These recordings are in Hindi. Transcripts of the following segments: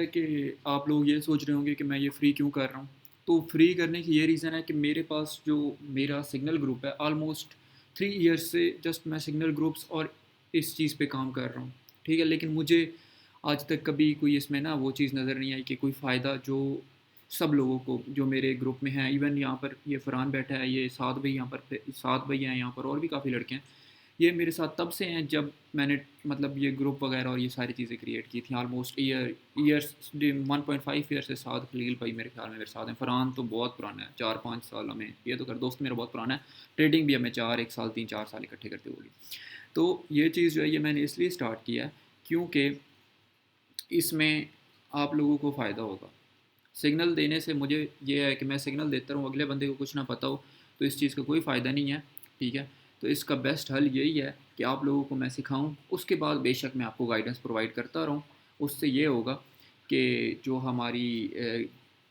है कि आप लोग ये सोच रहे होंगे कि मैं ये फ्री क्यों कर रहा हूँ। तो फ्री करने की ये रीज़न है कि मेरे पास जो मेरा सिग्नल ग्रुप है ऑलमोस्ट 3 ईयर्स से जस्ट मैं सिग्नल ग्रुप्स और इस चीज़ पे काम कर रहा हूँ। ठीक है, लेकिन मुझे आज तक कभी कोई इसमें ना वो चीज़ नज़र नहीं आई कि कोई फ़ायदा जो सब लोगों को जो मेरे ग्रुप में हैं, इवन यहाँ पर ये फ़रहान बैठा है, ये साद भाई यहाँ पर, साद भाई हैं यहाँ पर, और भी काफ़ी लड़के हैं। ये मेरे साथ तब से हैं जब मैंने मतलब ये ग्रुप वगैरह और ये सारी चीज़ें क्रिएट की थी। ऑलमोस्ट ईयर्स 1.5 ईयर से साथ खलील भाई मेरे ख्याल में मेरे साथ हैं। फरहान तो बहुत पुराना है, 4-5 साल हमें ये तो कर, दोस्त मेरा बहुत पुराना है। ट्रेडिंग भी हमें 1 साल 3-4 साल इकट्ठे करते होगी। तो ये चीज़ जो है ये मैंने इसलिए स्टार्ट किया है क्योंकि इसमें आप लोगों को फ़ायदा होगा। सिग्नल देने से मुझे ये है कि मैं सिग्नल देता रहूँ, अगले बंदे को कुछ ना पता हो तो इस चीज़ का कोई फ़ायदा नहीं है। ठीक है, तो इसका बेस्ट हल यही है कि आप लोगों को मैं सिखाऊं, उसके बाद बेशक मैं आपको गाइडेंस प्रोवाइड करता रहूं। उससे ये होगा कि जो हमारी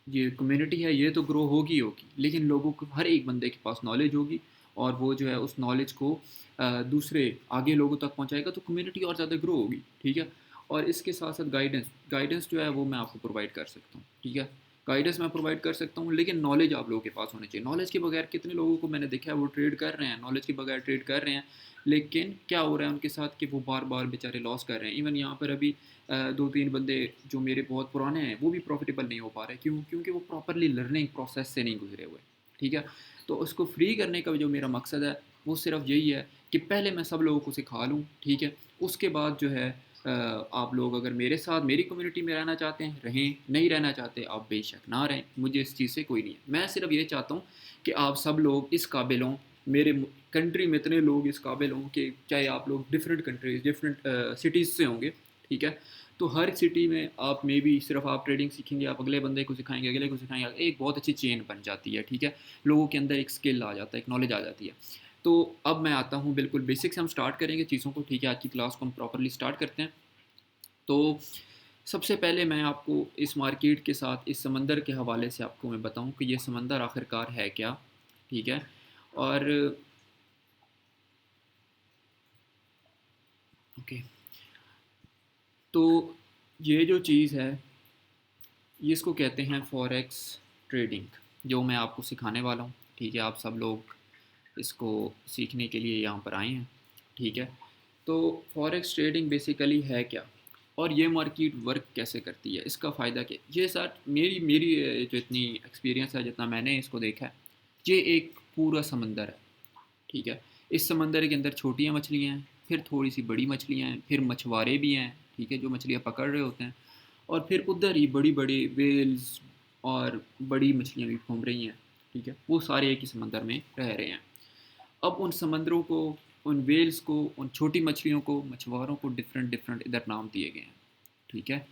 ये कम्युनिटी है ये तो ग्रो होगी होगी, लेकिन लोगों को हर एक बंदे के पास नॉलेज होगी और वो जो है उस नॉलेज को दूसरे आगे लोगों तक पहुंचाएगा, तो कम्युनिटी और ज़्यादा ग्रो होगी। ठीक है, और इसके साथ साथ गाइडेंस गाइडेंस जो है वो मैं आपको प्रोवाइड कर सकता हूँ। ठीक है, गाइडेंस मैं प्रोवाइड कर सकता हूँ, लेकिन नॉलेज आप लोगों के पास होनी चाहिए। नॉलेज के बगैर कितने लोगों को मैंने देखा है वो ट्रेड कर रहे हैं, नॉलेज के बगैर ट्रेड कर रहे हैं, लेकिन क्या हो रहा है उनके साथ कि वो बार बार बेचारे लॉस कर रहे हैं। इवन यहाँ पर अभी 2-3 बंदे जो मेरे बहुत पुराने हैं वो भी प्रॉफिटेबल नहीं हो पा रहे। क्यों? क्योंकि वो प्रॉपरली लर्निंग प्रोसेस से नहीं गुजरे हुए। ठीक है, तो उसको फ्री करने का जो मेरा मकसद है वो सिर्फ यही है कि पहले मैं सब लोगों को सिखा लूँ। ठीक है, उसके बाद जो है आप लोग अगर मेरे साथ मेरी कम्युनिटी में रहना चाहते हैं रहें, नहीं रहना चाहते आप बेशक ना रहें, मुझे इस चीज़ से कोई नहीं है। मैं सिर्फ ये चाहता हूँ कि आप सब लोग इस काबिल हों, मेरे कंट्री में इतने लोग इस काबिल हों कि चाहे आप लोग डिफरेंट कंट्रीज डिफरेंट सिटीज़ से होंगे। ठीक है, तो हर सिटी में आप मे बी सिर्फ आप ट्रेडिंग सीखेंगे, आप अगले बंदे को सिखाएंगे, अगले को सिखाएंगे, एक बहुत अच्छी चेन बन जाती है। ठीक है, लोगों के अंदर एक स्किल आ जाता है, एक नॉलेज आ जाती है। तो अब मैं आता हूँ बिल्कुल बेसिक से हम स्टार्ट करेंगे चीज़ों को। ठीक है, आज की क्लास को हम प्रॉपरली स्टार्ट करते हैं। तो सबसे पहले मैं आपको इस मार्केट के साथ इस समंदर के हवाले से आपको मैं बताऊं कि ये समंदर आखिरकार है क्या। ठीक है, और ओके, तो ये जो चीज़ है ये इसको कहते हैं फॉरेक्स ट्रेडिंग, जो मैं आपको सिखाने वाला हूँ। ठीक है, आप सब लोग इसको सीखने के लिए यहाँ पर आए हैं। ठीक है, तो फॉरेक्स ट्रेडिंग बेसिकली है क्या और ये मार्केट वर्क कैसे करती है, इसका फ़ायदा क्या। ये सर मेरी मेरी जो इतनी एक्सपीरियंस है, जितना मैंने इसको देखा है, ये एक पूरा समंदर है। ठीक है, इस समंदर के अंदर छोटियाँ मछलियाँ हैं, फिर थोड़ी सी बड़ी मछलियाँ हैं, फिर मछुआरे भी हैं। ठीक है, जो मछलियाँ पकड़ रहे होते हैं, और फिर उधर ही बड़ी बड़ी वेल्स और बड़ी मछलियाँ भी घूम रही हैं। ठीक है, वो सारे एक ही समंदर में रह रहे हैं। अब उन समंदरों को, उन वेल्स को, उन छोटी मछलियों को, मछुआरों को डिफरेंट डिफरेंट इधर नाम दिए गए हैं। ठीक है,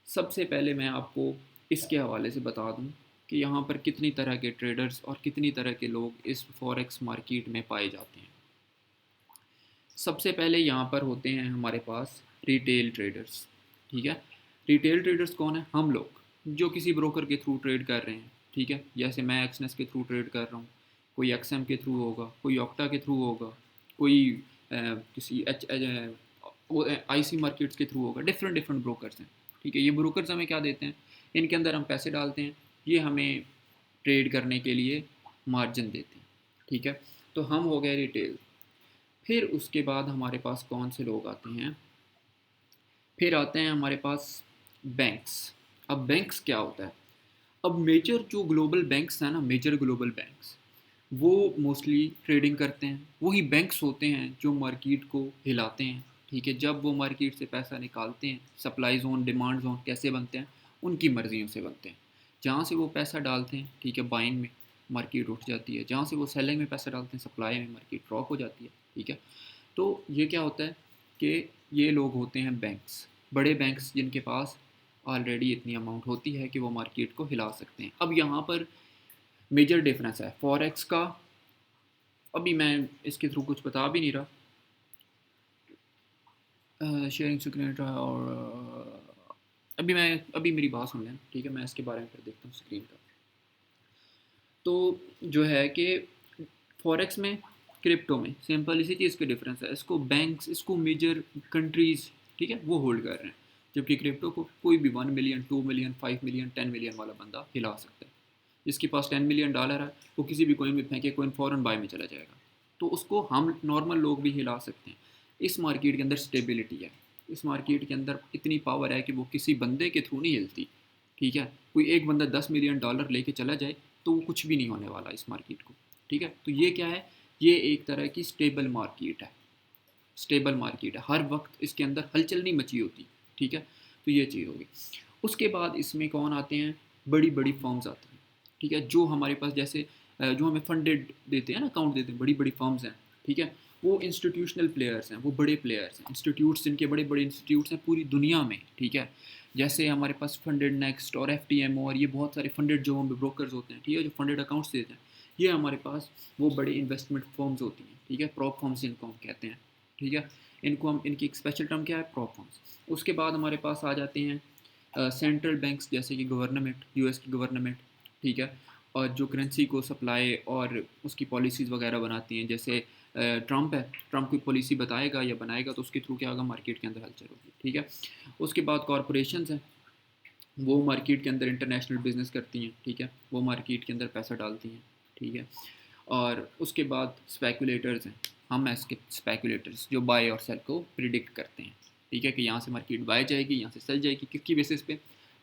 सबसे पहले मैं आपको इसके हवाले से बता दूं कि यहाँ पर कितनी तरह के ट्रेडर्स और कितनी तरह के लोग इस फॉरेक्स मार्केट में पाए जाते हैं। सबसे पहले यहाँ पर होते हैं हमारे पास रिटेल ट्रेडर्स। ठीक है, रिटेल ट्रेडर्स कौन है? हम लोग जो किसी ब्रोकर के थ्रू ट्रेड कर रहे हैं। ठीक है, जैसे मैं एक्सनेस के थ्रू ट्रेड कर रहा हूँ, कोई एक्सएम के थ्रू होगा, कोई ऑक्टा के थ्रू होगा, कोई किसी आईसी मार्केट्स के थ्रू होगा। डिफरेंट डिफरेंट ब्रोकर्स हैं। ठीक है, ये ब्रोकर्स हमें क्या देते हैं? इनके अंदर हम पैसे डालते हैं, ये हमें ट्रेड करने के लिए मार्जिन देते हैं। ठीक है, तो हम हो गए रिटेल। फिर उसके बाद हमारे पास कौन से लोग आते हैं? फिर आते हैं हमारे पास बैंक्स। अब बैंक्स क्या होता है? अब मेजर जो ग्लोबल बैंक्स हैं ना, मेजर ग्लोबल बैंक्स, वो मोस्टली ट्रेडिंग करते हैं। वही बैंक्स होते हैं जो मार्केट को हिलाते हैं। ठीक है, जब वो मार्केट से पैसा निकालते हैं, सप्लाई जोन डिमांड जोन कैसे बनते हैं? उनकी मर्जियों से बनते हैं। जहाँ से वो पैसा डालते हैं, ठीक है, बाइंग में, मार्केट उठ जाती है। जहाँ से वो सेलिंग में पैसा डालते हैं, सप्लाई में, मार्केट ड्रॉप हो जाती है। ठीक है, तो ये क्या होता है कि ये लोग होते हैं बैंक्स, बड़े बैंक्स जिनके पास ऑलरेडी इतनी अमाउंट होती है कि वो मार्केट को हिला सकते हैं। अब यहाँ पर मेजर डिफरेंस है फॉरेक्स का। अभी मैं इसके थ्रू कुछ बता भी नहीं रहा, शेयरिंग स्क्रीन और अभी मेरी बात सुन लें। ठीक है, मैं इसके बारे में फिर देखता हूँ स्क्रीन का। तो जो है कि फॉरेक्स में, क्रिप्टो में सिंपल इसी चीज़ के डिफरेंस है। इसको बैंक्स, इसको मेजर कंट्रीज़, ठीक है, वो होल्ड कर रहे हैं। जबकि क्रिप्टो को कोई भी 1 मिलियन, 2 मिलियन, 5 मिलियन, 10 मिलियन वाला बंदा हिला सकता है। जिसके पास $10 मिलियन है वो किसी भी कोइन में फेंके, कोइन फ़ौरन बाय में चला जाएगा। तो उसको हम नॉर्मल लोग भी हिला सकते हैं। इस मार्केट के अंदर स्टेबिलिटी है, इस मार्केट के अंदर इतनी पावर है कि वो किसी बंदे के थ्रू नहीं हिलती। ठीक है, कोई एक बंदा $10 मिलियन लेके चला जाए तो वो कुछ भी नहीं होने वाला इस मार्केट को। ठीक है, तो ये क्या है, ये एक तरह की स्टेबल मार्केट है। स्टेबल मार्केट है, हर वक्त इसके अंदर हलचल नहीं मची होती। ठीक है, तो ये चीज़ होगी। उसके बाद इसमें कौन आते हैं, बड़ी बड़ी फर्म्स आती हैं। ठीक है, जो हमारे पास जैसे जो हमें फंडेड देते हैं ना, अकाउंट देते हैं, बड़ी बड़ी फर्म्स हैं। ठीक है, वो इंस्टीट्यूशनल प्लेयर्स हैं, वो बड़े प्लेयर्स हैं, इंस्टीट्यूट्स जिनके बड़े बड़े इंस्टीट्यूट्स हैं पूरी दुनिया में। ठीक है, जैसे हमारे पास फंडेड नेक्स्ट और FTMO और ये बहुत सारे फंडेड जो हम ब्रोकर्स होते हैं, ठीक है, जो फंडेड अकाउंट्स देते हैं, ये हमारे पास वो बड़े इन्वेस्टमेंट फर्म्स होती हैं। ठीक है, प्रॉप फर्म्स इनको हम कहते हैं। ठीक है, इनको हम, इनकी एक स्पेशल टर्म क्या है, प्रॉप फर्म्स। उसके बाद हमारे पास आ जाते हैं सेंट्रल बैंक्स, जैसे कि गवर्नमेंट, US की गवर्नमेंट। ठीक है, और जो करेंसी को सप्लाई और उसकी पॉलिसीज़ वगैरह बनाती हैं, जैसे ट्रंप है, ट्रंप कोई पॉलिसी बताएगा या बनाएगा तो उसके थ्रू क्या होगा, मार्केट के अंदर हलचल होगी। ठीक है, उसके बाद कॉरपोरेशंस हैं, वो मार्केट के अंदर इंटरनेशनल बिजनेस करती हैं। ठीक है, वो मार्केट के अंदर पैसा डालती हैं। ठीक है, और उसके बाद स्पेकुलेटर्स हैं, हम ऐसे स्पेकुलेटर्स जो बाय और सेल को प्रिडिक्ट करते हैं। ठीक है, कि यहाँ से मार्केट बाय जाएगी, यहाँ से सेल जाएगी, किसकी बेसिस पे,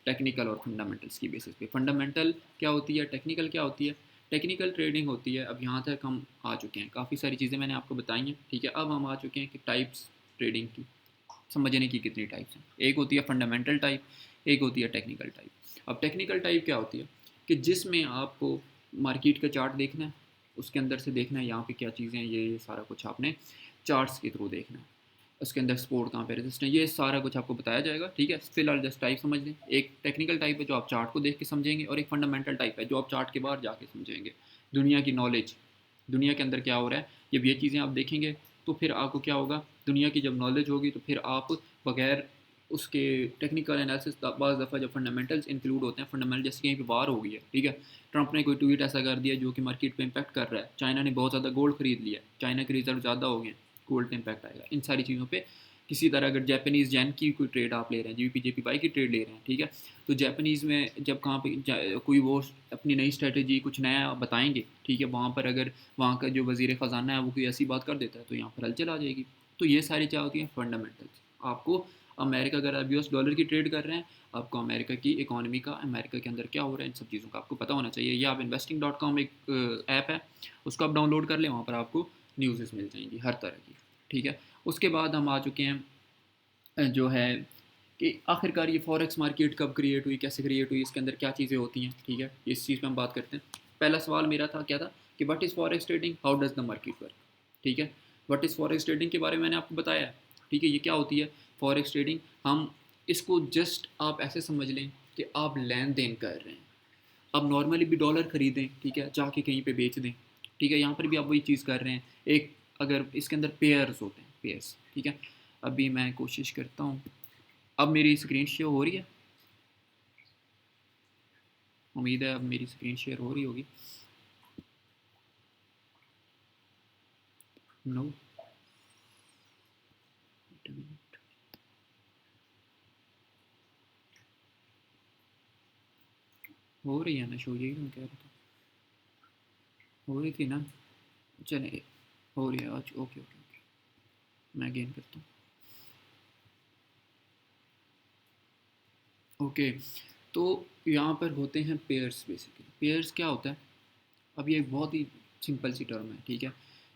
टेक्निकल और फंडामेंटल्स की बेसिस पे। फंडामेंटल क्या होती है, टेक्निकल क्या होती है, टेक्निकल ट्रेडिंग होती है। अब यहाँ तक हम आ चुके हैं, काफ़ी सारी चीज़ें मैंने आपको बताई हैं। ठीक है, अब हम आ चुके हैं कि टाइप्स ट्रेडिंग की, समझने की कितनी टाइप्स हैं। एक होती है फंडामेंटल टाइप, एक होती है टेक्निकल टाइप। अब टेक्निकल टाइप क्या होती है, कि जिसमें आपको मार्केट का चार्ट देखना है, उसके अंदर से देखना है यहाँ पे क्या चीज़ें हैं, ये सारा कुछ आपने चार्ट्स के थ्रू देखना है। उसके अंदर सपोर्ट कहाँ पे, रेजिस्टेंस, ये सारा कुछ आपको बताया जाएगा। ठीक है, फिलहाल जस्ट टाइप समझ लें। एक टेक्निकल टाइप है जो आप चार्ट को देख के समझेंगे, और एक फंडामेंटल टाइप है जो आप चार्ट के बाहर जाके समझेंगे। दुनिया की नॉलेज, दुनिया के अंदर क्या हो रहा है, जब ये चीज़ें आप देखेंगे तो फिर आपको क्या होगा, दुनिया की जब नॉलेज होगी तो फिर आप बगैर उसके टेक्निकल एनालिसिस, बाज़ दफ़ा जब फंडामेंटल्स इंक्लूड होते हैं, फंडामेंटल जैसे कहीं पे वार हो गई है। ठीक है, ट्रंप ने कोई ट्वीट ऐसा कर दिया जो कि मार्केट पे इम्पैक्ट कर रहा है, चाइना ने बहुत ज़्यादा गोल्ड खरीद लिया, चाइना के रिजर्व ज़्यादा हो गए, गोल्ड पे इम्पैक्ट आएगा। इन सारी चीज़ों पे किसी तरह अगर जापानीज़ जेन की कोई ट्रेड आप ले रहे हैं, JPY की ट्रेड ले रहे हैं, ठीक है, तो जापानीज़ में जब कहाँ पे कोई वो अपनी नई स्ट्रेटजी कुछ नया बताएंगे, ठीक है, वहाँ पर अगर वहाँ का जो वज़ीर ख़जाना है वो कोई ऐसी बात कर देता है तो यहाँ पर हलचल आ जाएगी। तो ये सारी क्या होती हैं, फंडामेंटल्स। आपको अमेरिका, अगर आप US डॉलर की ट्रेड कर रहे हैं, आपको अमेरिका की इकोनॉमी का, अमेरिका के अंदर क्या हो रहा है, इन सब चीज़ों का आपको पता होना चाहिए। या आप investing.com एक ऐप है, उसको आप डाउनलोड कर लें, वहाँ पर आपको न्यूज़ मिल जाएंगी हर तरह की। ठीक है, उसके बाद हम आ चुके हैं जो है कि आखिरकार ये फॉरेक्स मार्केट कब क्रिएट हुई, कैसे क्रिएट हुई, इसके अंदर क्या चीज़ें होती हैं। ठीक है, इस चीज़ पे हम बात करते हैं। पहला सवाल मेरा था, क्या था, कि what is forex trading, how does the market work. ठीक है, व्हाट इज़ फॉरेक्स ट्रेडिंग के बारे में मैंने आपको बताया। ठीक है, ये क्या होती है फॉरेक्स ट्रेडिंग, हम इसको जस्ट आप ऐसे समझ लें कि आप लेन देन कर रहे हैं। आप नॉर्मली भी डॉलर खरीदें, ठीक है, जाके कहीं पे बेच दें। ठीक है, यहाँ पर भी आप वही चीज़ कर रहे हैं। एक अगर इसके अंदर पेयर्स होते हैं, पेयर्स। ठीक है, अभी मैं कोशिश करता हूँ, अब मेरी स्क्रीन शेयर हो रही है, उम्मीद है अब मेरी स्क्रीन शेयर हो रही होगी। नो, हो रही है ना शो, यही मैं कह रहा था, हो रही थी ना। चलिए, हो रही है आज, ओके ओके ओके, मैं गेन करता हूँ। ओके, तो यहाँ पर होते हैं पेयर्स। बेसिकली पेयर्स क्या होता है, अब ये एक बहुत ही सिंपल सी टर्म है। ठीक है,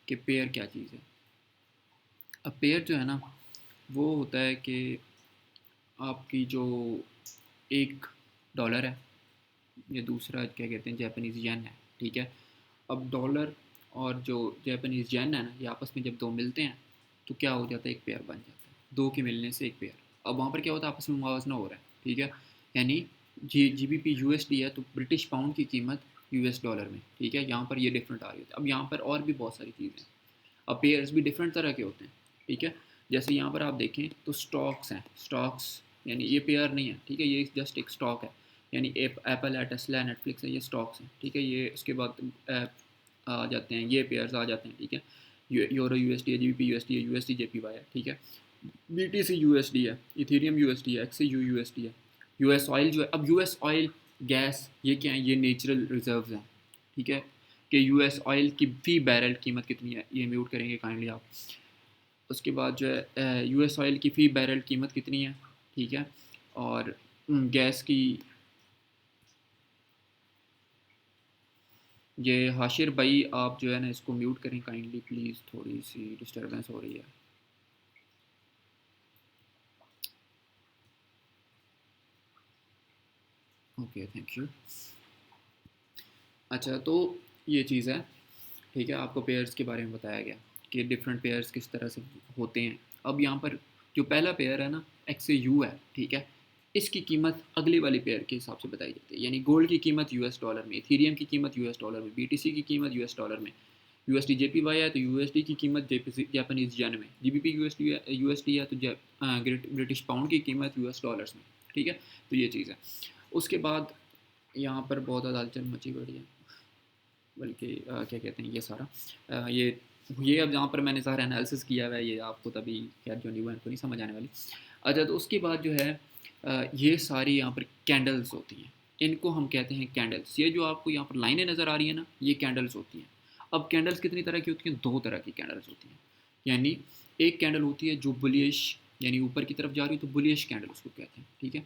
कि पेयर क्या चीज़ है। अब पेयर जो है ना, वो होता है कि आपकी जो एक डॉलर है, या दूसरा क्या कहते हैं जापानीज़ येन है। ठीक है, अब डॉलर और जो जापानीज़ येन है ना, ये आपस में जब दो मिलते हैं तो क्या हो जाता है, एक पेयर बन जाता है, दो के मिलने से एक पेयर। अब वहाँ पर क्या होता है, आपस में मुआवजा हो रहा है। ठीक है, यानी GBP USD है तो ब्रिटिश पाउंड की कीमत US डॉलर में। ठीक है, यहाँ पर ये डिफरेंट आ रही होती है। अब यहाँ पर और भी बहुत सारी चीज़ें हैं। अब पेयर्स भी डिफरेंट तरह के होते हैं। ठीक है, जैसे यहाँ पर आप देखें तो स्टॉक्स हैं, स्टॉक्स यानी ये पेयर नहीं है। ठीक है, ये जस्ट एक स्टॉक है, यानी एप्पल है, टेस्ला है, नेटफ्लिक्स है, ये स्टॉक्स हैं। ठीक है, ये उसके बाद आ जाते हैं, ये पेयर्स आ जाते हैं। ठीक है, यूरो USD है, GBP USD है, USD JPY है। ठीक है, BTC USD है, इथेरियम USD है, XAU USD है। यूएस ऑयल जो है, अब यूएस ऑयल गैस ये क्या है, ये नेचुरल रिजर्व्स हैं, ठीक है। कि यूएस ऑयल की फी बैरल कीमत कितनी है, ये म्यूट करेंगे काइंडली आप। उसके बाद जो है यूएस ऑयल की फ़ी बैरल कीमत कितनी है, ठीक है। और गैस की, ये हाशिर भाई आप जो है ना इसको म्यूट करें काइंडली प्लीज़, थोड़ी सी डिस्टर्बेंस हो रही है। Okay thank you. अच्छा तो ये चीज़ है, ठीक है। आपको पेयर्स के बारे में बताया गया कि डिफरेंट पेयर्स किस तरह से होते हैं। अब यहाँ पर जो पहला पेयर है ना, XAU है, ठीक है। इसकी कीमत अगले वाले पेयर के हिसाब से बताई जाती है, यानी गोल्ड की कीमत यूएस डॉलर में, इथेरियम की कीमत यूएस डॉलर में, BTC की कीमत यूएस डॉलर में, USD JPY है तो USD की कीमत जापानीज येन में, GBP USD है तो ग्रेट ब्रिटिश पाउंड की कीमत यूएस डॉलर्स में, ठीक है। तो ये चीज़ है। उसके बाद यहाँ पर बहुत ज़्यादा हलचल मची पड़ी है, बल्कि क्या कहते हैं ये सारा ये अब जहाँ पर मैंने सारा एनालिसिस किया हुआ है, ये आपको तभी खैर जो नहीं हुआ इनको नहीं समझ आने वाली। अच्छा तो उसके बाद जो है ये सारी यहाँ पर कैंडल्स होती हैं, इनको हम कहते हैं कैंडल्स। ये जो आपको यहाँ पर लाइनें नज़र आ रही है ना, ये कैंडल्स होती हैं। अब कैंडल्स कितनी तरह की होती हैं, दो तरह की कैंडल्स होती हैं। यानी एक कैंडल होती है जो बुलिश, यानी ऊपर की तरफ जा रही है तो बुलिश कैंडल उसको कहते हैं, ठीक है।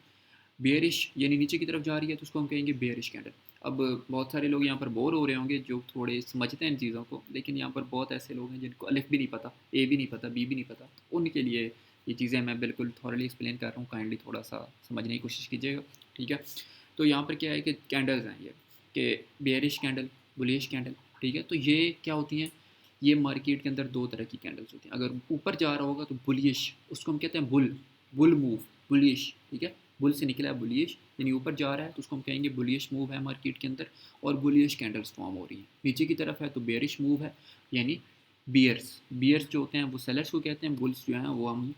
बेयरिश यानी नीचे की तरफ जा रही है तो उसको हम कहेंगे बेयरिश कैंडल। अब बहुत सारे लोग यहाँ पर बोर हो रहे होंगे जो थोड़े समझते हैं इन चीज़ों को, लेकिन यहाँ पर बहुत ऐसे लोग हैं जिनको अलिफ भी नहीं पता, ए भी नहीं पता, बी भी नहीं पता, तो उनके लिए ये चीज़ें मैं बिल्कुल थॉरली एक्सप्लेन कर रहा हूँ, काइंडली थोड़ा सा समझने की कोशिश कीजिएगा, ठीक है। तो यहाँ पर क्या है कि कैंडल्स हैं ये, कि बेयरिश कैंडल, बुलिश कैंडल, ठीक है। तो ये क्या होती हैं, ये मार्केट के अंदर दो तरह की कैंडल्स होती हैं। अगर ऊपर जा रहा होगा तो बुलिश, उसको हम कहते हैं बुल मूव, बुलिश, ठीक है। बुल से निकला है बुलिश, यानी ऊपर जा रहा है तो उसको हम कहेंगे बुलिश मूव है मार्केट के अंदर, और बुलिश कैंडल्स फॉर्म हो रही हैं। नीचे की तरफ है तो बेयरिश मूव है, यानी बियर्स जो होते हैं वो सेलर्स को कहते हैं, बुल्स जो हैं वो हम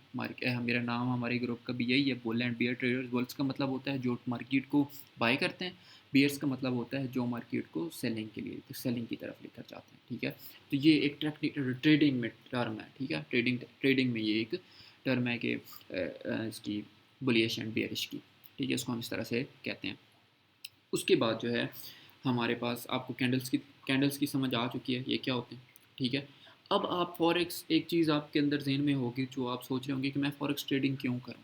मेरा नाम हमारे ग्रुप का भी यही है, bull and bear traders. Bulls का मतलब होता है जो मार्केट को बाय करते हैं, बियर्स का मतलब होता है जो मार्केट को सेलिंग के लिए, सेलिंग की तरफ लेकर जाते हैं, ठीक है। तो ये एक ट्रेडिंग में टर्म है, ठीक है। ट्रेडिंग में ये एक टर्म है कि इसकी बुलिश एंड बेयरिश की, ठीक है। इसको हम इस तरह से कहते हैं। उसके बाद जो है हमारे पास आपको कैंडल्स की समझ आ चुकी है ये क्या होते हैं, ठीक है। अब आप फॉरेक्स, एक चीज़ आपके अंदर जहन में होगी जो आप सोच रहे होंगे कि मैं फॉरेक्स ट्रेडिंग क्यों करूँ।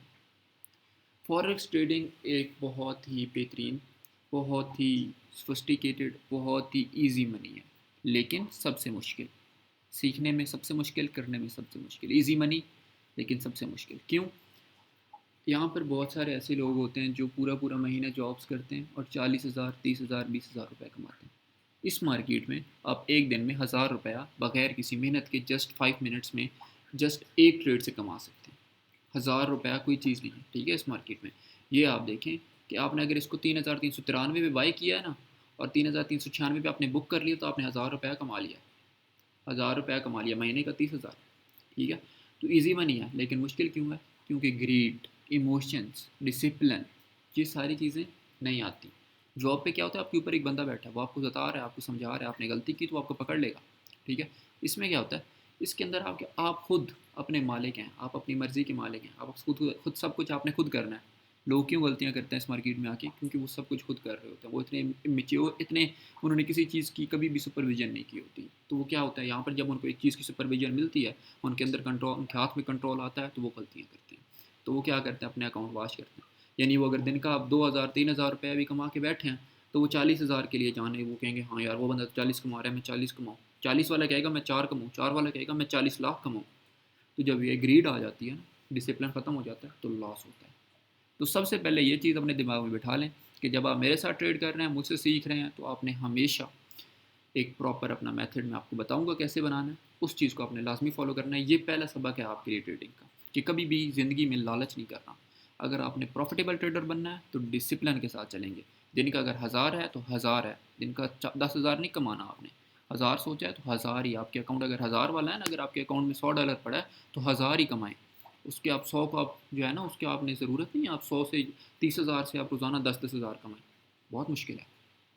फॉरेक्स ट्रेडिंग एक बहुत ही बेहतरीन, बहुत ही सोफिस्टिकेटेड, बहुत ही इजी मनी है, लेकिन सबसे मुश्किल, सीखने में सबसे मुश्किल, करने में सबसे मुश्किल। इजी मनी लेकिन सबसे मुश्किल क्यों। यहाँ पर बहुत सारे ऐसे लोग होते हैं जो पूरा पूरा महीना जॉब्स करते हैं और 40,000, 30,000, 20,000 रुपये कमाते हैं। इस मार्केट में आप एक दिन में 1,000 रुपया बगैर किसी मेहनत के जस्ट 5 मिनट्स में जस्ट एक ट्रेड से कमा सकते हैं। 1,000 रुपया कोई चीज़ नहीं है, ठीक है। इस मार्केट में ये आप देखें कि आपने अगर इसको 3,393 में बाई किया है ना, और 3,396 पे आपने बुक कर लिया, तो आपने 1,000 रुपया कमा लिया। 1,000 रुपया कमा लिया, महीने का 30,000, ठीक है। तो ईजी मनी है, लेकिन मुश्किल क्यों है, क्योंकि ग्रीड, इमोशंस, डिसिप्लिन, ये सारी चीज़ें नहीं आती। जॉब पे क्या होता है, आपके ऊपर एक बंदा बैठा है, वो आपको बता रहा है, आपको समझा रहा है, आपने गलती की तो आपको पकड़ लेगा, ठीक है। इसमें क्या होता है, इसके अंदर आप खुद अपने मालिक हैं, आप अपनी मर्ज़ी के मालिक हैं, आप खुद सब कुछ आपने खुद करना है। लोग क्यों गलतियाँ करते हैं इस मार्केट में आके, क्योंकि वो सब कुछ खुद कर रहे होते हैं, वो इतने मेच्योर, इतने, उन्होंने किसी चीज़ की कभी भी सुपरविजन नहीं की होती। तो वो क्या होता है, यहाँ पर जब उनको एक चीज़ की सुपरविजन मिलती है, उनके अंदर कंट्रोल, उनके हाथ में कंट्रोल आता है, तो वो गलतियाँ करते हैं। तो वो क्या करते हैं, अपने अकाउंट वॉश करते हैं। यानी वो अगर दिन का आप 2,000, 3,000 रुपया भी कमा के बैठे हैं, तो वो 40,000 के लिए जाने, वो कहेंगे हाँ यार वो बंदा 40 कमा रहा है, मैं 40 कमाऊँ। 40 वाला कहेगा मैं 4 कमाऊँ, 4 वाला कहेगा मैं 40 लाख कमाऊँ। तो जब ये ग्रीड आ जाती है ना, डिसिप्लिन ख़त्म हो जाता है, तो लॉस होता है। तो सबसे पहले ये चीज़ अपने दिमाग में बिठा लें कि जब आप मेरे साथ ट्रेड कर रहे हैं, मुझसे सीख रहे हैं, तो आपने हमेशा एक प्रॉपर अपना मेथड मैं आपको बताऊंगा कैसे बनाना है, उस चीज़ को आपने लाजमी फॉलो करना है। ये पहला सबक है आपके लिए ट्रेडिंग का, कि कभी भी ज़िंदगी में लालच नहीं करना। अगर आपने प्रॉफिटेबल ट्रेडर बनना है तो डिसिप्लिन के साथ चलेंगे। दिन का अगर 1,000 है तो 1,000 है, दिन का 10,000 नहीं कमाना आपने। 1,000 सोचा है तो 1,000 ही, आपके अकाउंट अगर 1,000 वाला है ना, अगर आपके अकाउंट में $100 पड़ा है तो 1,000 ही कमाएं। उसके आप 100 को आप जो है ना, उसके आपने ज़रूरत नहीं है आप 100 से 30,000 से आप रोज़ाना 10-10,000 कमाएं। बहुत मुश्किल है,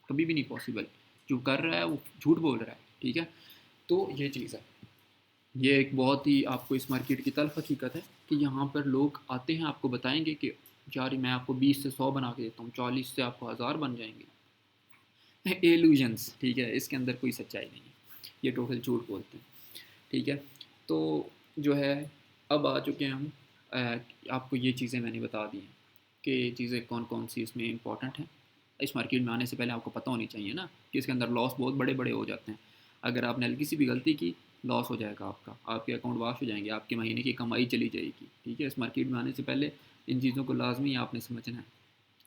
कभी भी नहीं पॉसिबल। जो कर रहा है वो झूठ बोल रहा है, ठीक है। तो ये चीज़ है, ये एक बहुत ही आपको इस मार्केट की तल्ख हकीकत है। कि यहाँ पर लोग आते हैं, आपको बताएंगे कि यार मैं आपको 20 से 100 बना के देता हूँ, 40 से आपको 1000 बन जाएंगे। एल्यूजन्स, ठीक है, इसके अंदर कोई सच्चाई नहीं है, ये टोटल झूठ बोलते हैं, ठीक है। तो जो है अब आ चुके हैं हम, आपको ये चीज़ें मैंने बता दी हैं कि चीज़ें कौन कौन सी इसमें इंपॉर्टेंट हैं। इस मार्केट में आने से पहले आपको पता होनी चाहिए ना कि इसके अंदर लॉस बहुत बड़े बड़े हो जाते हैं। अगर आपने हल्की सी भी गलती की, लॉस हो जाएगा आपका, आपके अकाउंट वाश हो जाएंगे, आपके महीने की कमाई चली जाएगी, ठीक है। इस मार्केट में आने से पहले इन चीज़ों को लाजमी आपने समझना है,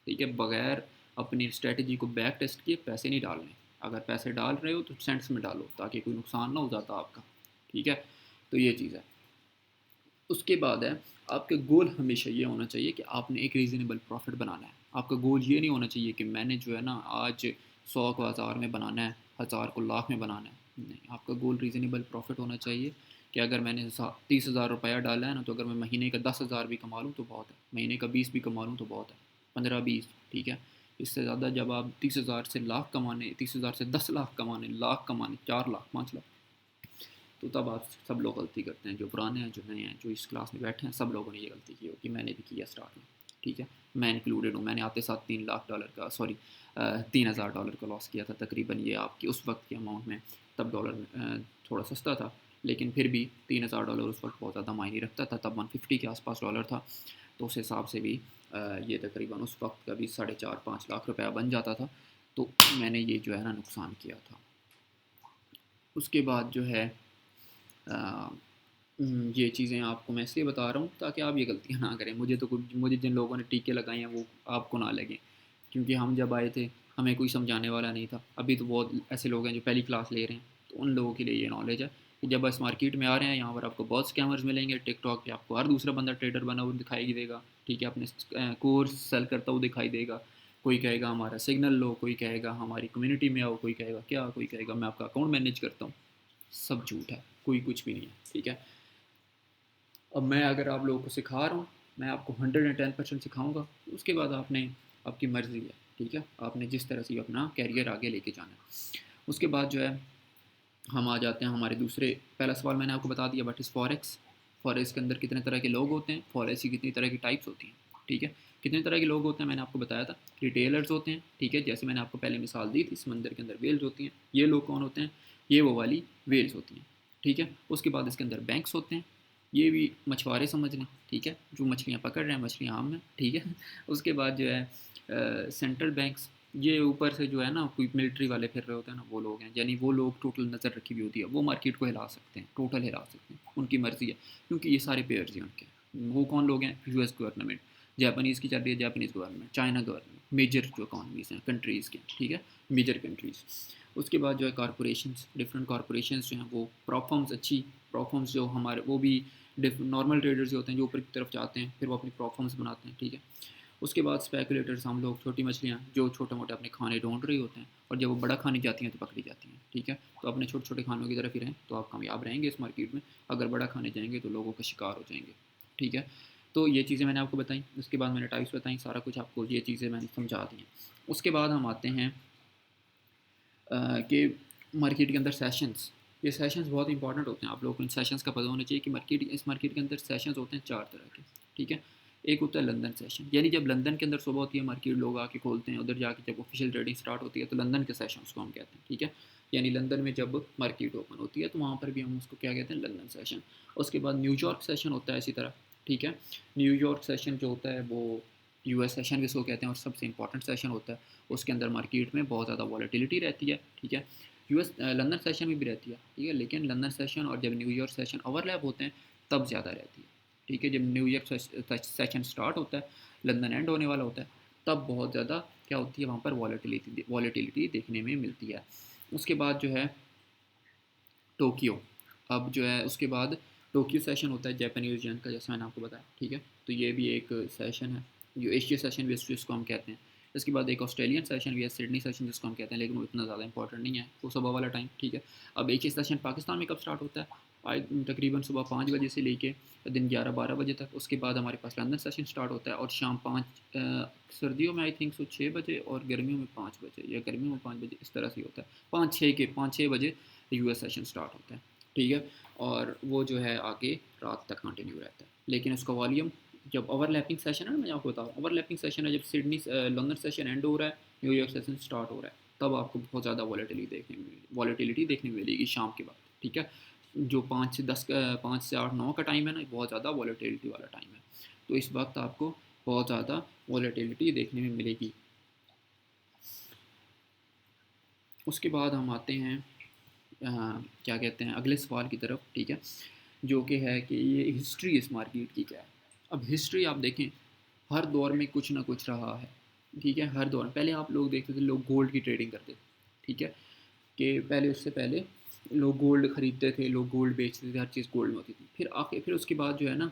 ठीक है। बगैर अपनी स्ट्रेटजी को बैक टेस्ट किए पैसे नहीं डालने। अगर पैसे डाल रहे हो तो सेंट्स में डालो ताकि कोई नुकसान ना हो जाता आपका, ठीक है। तो ये चीज़ है। उसके बाद है, आपका गोल हमेशा ये होना चाहिए कि आपने एक रीज़नेबल प्रॉफिट बनाना है। आपका गोल ये नहीं होना चाहिए कि मैंने जो है ना आज 100 को 1000 में बनाना है, 1000 को लाख में बनाना है। नहीं, आपका गोल रीज़नेबल प्रॉफिट होना चाहिए कि अगर मैंने 30,000 रुपया डाला है ना, तो अगर मैं महीने का 10,000 भी कमा लूँ तो बहुत है, महीने का 20 भी कमा लूँ तो बहुत है, 15-20, ठीक है। इससे ज़्यादा जब आप 30,000 से लाख कमाने, 30,000 से 10 लाख कमाने, लाख कमाने, 4 लाख 5 लाख, तो तब आप सब लोग गलती करते हैं, जो पुराने हैं, जो नए हैं, जो इस क्लास में बैठे हैं, सब लोगों ने ये गलती की होगी, मैंने भी किया स्टार्ट में, ठीक है। मैं इंक्लूडेड हूँ, मैंने आते साथ $3 लाख का, सॉरी, $3,000 का लॉस किया था तकरीबन, ये आपकी उस वक्त के अमाउंट में। तब डॉलर थोड़ा सस्ता था, लेकिन फिर भी $3,000 उस वक्त बहुत ज़्यादा मायने रखता था। तब 150 के आसपास डॉलर था, तो उस हिसाब से भी ये तकरीबन उस वक्त का भी 4.5-5 लाख रुपया बन जाता था। तो मैंने ये जो है ना नुकसान किया था। उसके बाद जो है ये चीज़ें आपको मैं इसलिए बता रहा हूँ ताकि आप ये गलतियाँ ना करें। मुझे जिन लोगों ने टीके लगाए हैं वो आपको ना लगें, क्योंकि हम जब आए थे हमें कोई समझाने वाला नहीं था। अभी तो बहुत ऐसे लोग हैं जो पहली क्लास ले रहे हैं, तो उन लोगों के लिए ये नॉलेज है कि जब इस मार्केट में आ रहे हैं, यहाँ पर आपको बहुत स्कैमर्स मिलेंगे। टिकटॉक पे आपको हर दूसरा बंदा ट्रेडर बना हुआ दिखाई देगा, ठीक है, अपने कोर्स सेल करता हुआ दिखाई देगा। कोई कहेगा हमारा सिग्नल लो, कोई कहेगा हमारी कम्युनिटी में आओ, कोई कहेगा क्या, कोई कहेगा मैं आपका अकाउंट मैनेज करता हूँ। सब झूठ है, कोई कुछ भी नहीं है, ठीक है। अब मैं अगर आप लोगों को सिखा रहा हूँ, मैं आपको 110% सिखाऊंगा, उसके बाद आपने, आपकी मर्ज़ी है, ठीक है, आपने जिस तरह से अपना कैरियर आगे लेके जाना है। उसके बाद जो है हम आ जाते हैं हमारे दूसरे, पहला सवाल मैंने आपको बता दिया, बट इस फॉरेक्स, फॉरेक्स के अंदर कितने तरह के लोग होते हैं, फॉरेक्स की कितनी तरह की टाइप्स होती हैं, ठीक है। कितने तरह के लोग होते हैं मैंने आपको बताया था। रिटेलर्स होते हैं, ठीक है, जैसे मैंने आपको पहले मिसाल दी थी, समंदर के अंदर वेल्स होती हैं। ये लोग कौन होते हैं, ये वो वाली वेल्स होती हैं, ठीक है। उसके बाद इसके अंदर बैंक्स होते हैं, ये भी मछुआरे समझ लें, ठीक है, जो मछलियाँ पकड़ रहे हैं, मछलियाँ आम में, ठीक है। उसके बाद जो है सेंट्रल बैंक्स, ये ऊपर से जो है ना कोई मिलिट्री वाले फिर रहे होते हैं ना, वो लोग हैं, यानी वो लोग टोटल नज़र रखी हुई होती है, वो मार्केट को हिला सकते हैं, टोटल हिला सकते हैं, उनकी मर्ज़ी है, क्योंकि ये सारे पेयर्स हैं उनके। वो कौन लोग हैं, यूएस गवर्नमेंट, जापानीज़ की चल रही है, Japanese government, China government, major जो इकॉनमीज़ हैं कंट्रीज़ के, ठीक है, मेजर कंट्रीज़। उसके बाद जो है कॉरपोरेशंस, डिफरेंट कॉरपोरेशंस जो हैं वो प्रॉप फर्म्स, अच्छी प्रॉप फर्म्स जो हमारे, वो भी नॉर्मल ट्रेडर्स जो होते हैं जो ऊपर की तरफ जाते हैं, फिर वो अपनी प्रॉप फर्म्स बनाते हैं, ठीक है। उसके बाद स्पेकुलेटर्स, हम लोग, छोटी मछलियाँ जो छोटे मोटे अपने खाने ढूंढ रही होते हैं, और जब वो बड़ा खाने जाती हैं तो पकड़ी जाती हैं, ठीक है। तो अपने छोटे छोटे खानों की तरफ ही रहें तो आप कामयाब रहेंगे इस मार्केट में। अगर बड़ा खाने जाएंगे तो लोगों का शिकार हो जाएंगे, ठीक है। तो ये चीज़ें मैंने आपको बताई, उसके बाद मैंने टाइप्स बताई, सारा कुछ आपको ये चीज़ें मैंने समझा दी हैं। उसके बाद हम आते हैं कि मार्केट के अंदर सेशंस, ये सेशंस बहुत इंपॉर्टेंट होते हैं। आप लोगों को इन सेशंस का पता होना चाहिए कि इस मार्केट के अंदर सेशंस होते हैं 4 तरह के, ठीक है। एक होता है लंदन सेशन, यानी जब लंदन के अंदर सुबह होती है, मार्केट लोग आके खोलते हैं, उधर जाके जब ऑफिशियल ट्रेडिंग स्टार्ट होती है तो लंदन के सेशंस को हम कहते हैं, ठीक है। यानी लंदन में जब मार्केट ओपन होती है तो वहाँ पर भी हम उसको क्या कहते हैं, लंदन सेशन। उसके बाद न्यूयॉर्क सेशन होता है इसी तरह, ठीक है। न्यूयॉर्क सेशन जो होता है वो यूएस सेशन भी इसको कहते हैं, और सबसे इंपॉर्टेंट सेशन होता है। उसके अंदर मार्केट में बहुत ज़्यादा वॉलेटिलिटी रहती है, ठीक है। यूएस लंदन सेशन में भी रहती है, ठीक है, लेकिन लंदन सेशन और जब न्यूयॉर्क सेशन ओवरलैप होते हैं तब ज़्यादा रहती है, ठीक है। जब न्यूयॉर्क सेशन स्टार्ट होता है, लंदन एंड होने वाला होता है, तब बहुत ज़्यादा क्या होती है वहाँ पर वॉलेटिलिटी देखने में मिलती है। उसके बाद जो है टोक्यो, अब जो है उसके बाद टोक्यो सेशन होता है जापानीज येन का, जैसे मैंने आपको बताया, ठीक है। तो ये भी एक सेशन है, जो एशिया सेशन भी जिसको हम कहते हैं। इसके बाद एक ऑस्ट्रेलियन सेशन भी है, सिडनी सेशन जिसको हम कहते हैं, लेकिन वो इतना ज़्यादा इंपॉर्टेंट नहीं है, वो सुबह वाला टाइम, ठीक है। अब एशिया सेशन पाकिस्तान में कब स्टार्ट होता है, तकरीबन सुबह 5 बजे से लेके दिन 11-12 बजे तक। उसके बाद हमारे पास लंदन सेशन स्टार्ट होता है और शाम 5, सर्दियों में आई थिंक 6 बजे, और गर्मियों में 5 बजे, या गर्मियों में 5 बजे, इस तरह से होता है, 5-6 बजे यूएस सेशन स्टार्ट होता है, ठीक है, और वो जो है आगे रात तक कंटिन्यू रहता है। लेकिन उसका वॉल्यूम जब ओवरलैपिंग सेशन है ना, मैं आपको बता रहा हूँ ओवरलैपिंग सेशन है, जब सिडनी लंदन सेशन एंड हो रहा है, न्यूयॉर्क सेशन स्टार्ट हो रहा है, तब आपको बहुत ज़्यादा वॉलेटिलिटी देखने मिलेगी शाम के बाद। ठीक है, जो 5 से 8 9 का टाइम है ना, बहुत ज़्यादा वॉलेटिलिटी वाला टाइम है, तो इस वक्त आपको बहुत ज़्यादा वॉलेटिलिटी देखने में मिलेगी। उसके बाद हम आते हैं क्या कहते हैं अगले सवाल की तरफ। ठीक है, जो कि है कि ये हिस्ट्री इस मार्केट की क्या है। अब हिस्ट्री आप देखें, हर दौर में कुछ ना कुछ रहा है। ठीक है, हर दौर में पहले आप लोग देखते थे, लोग गोल्ड की ट्रेडिंग करते थे। ठीक है, कि पहले उससे पहले लोग गोल्ड खरीदते थे, लोग गोल्ड बेचते थे, हर चीज़ गोल्ड में होती थी। फिर उसके बाद जो है ना,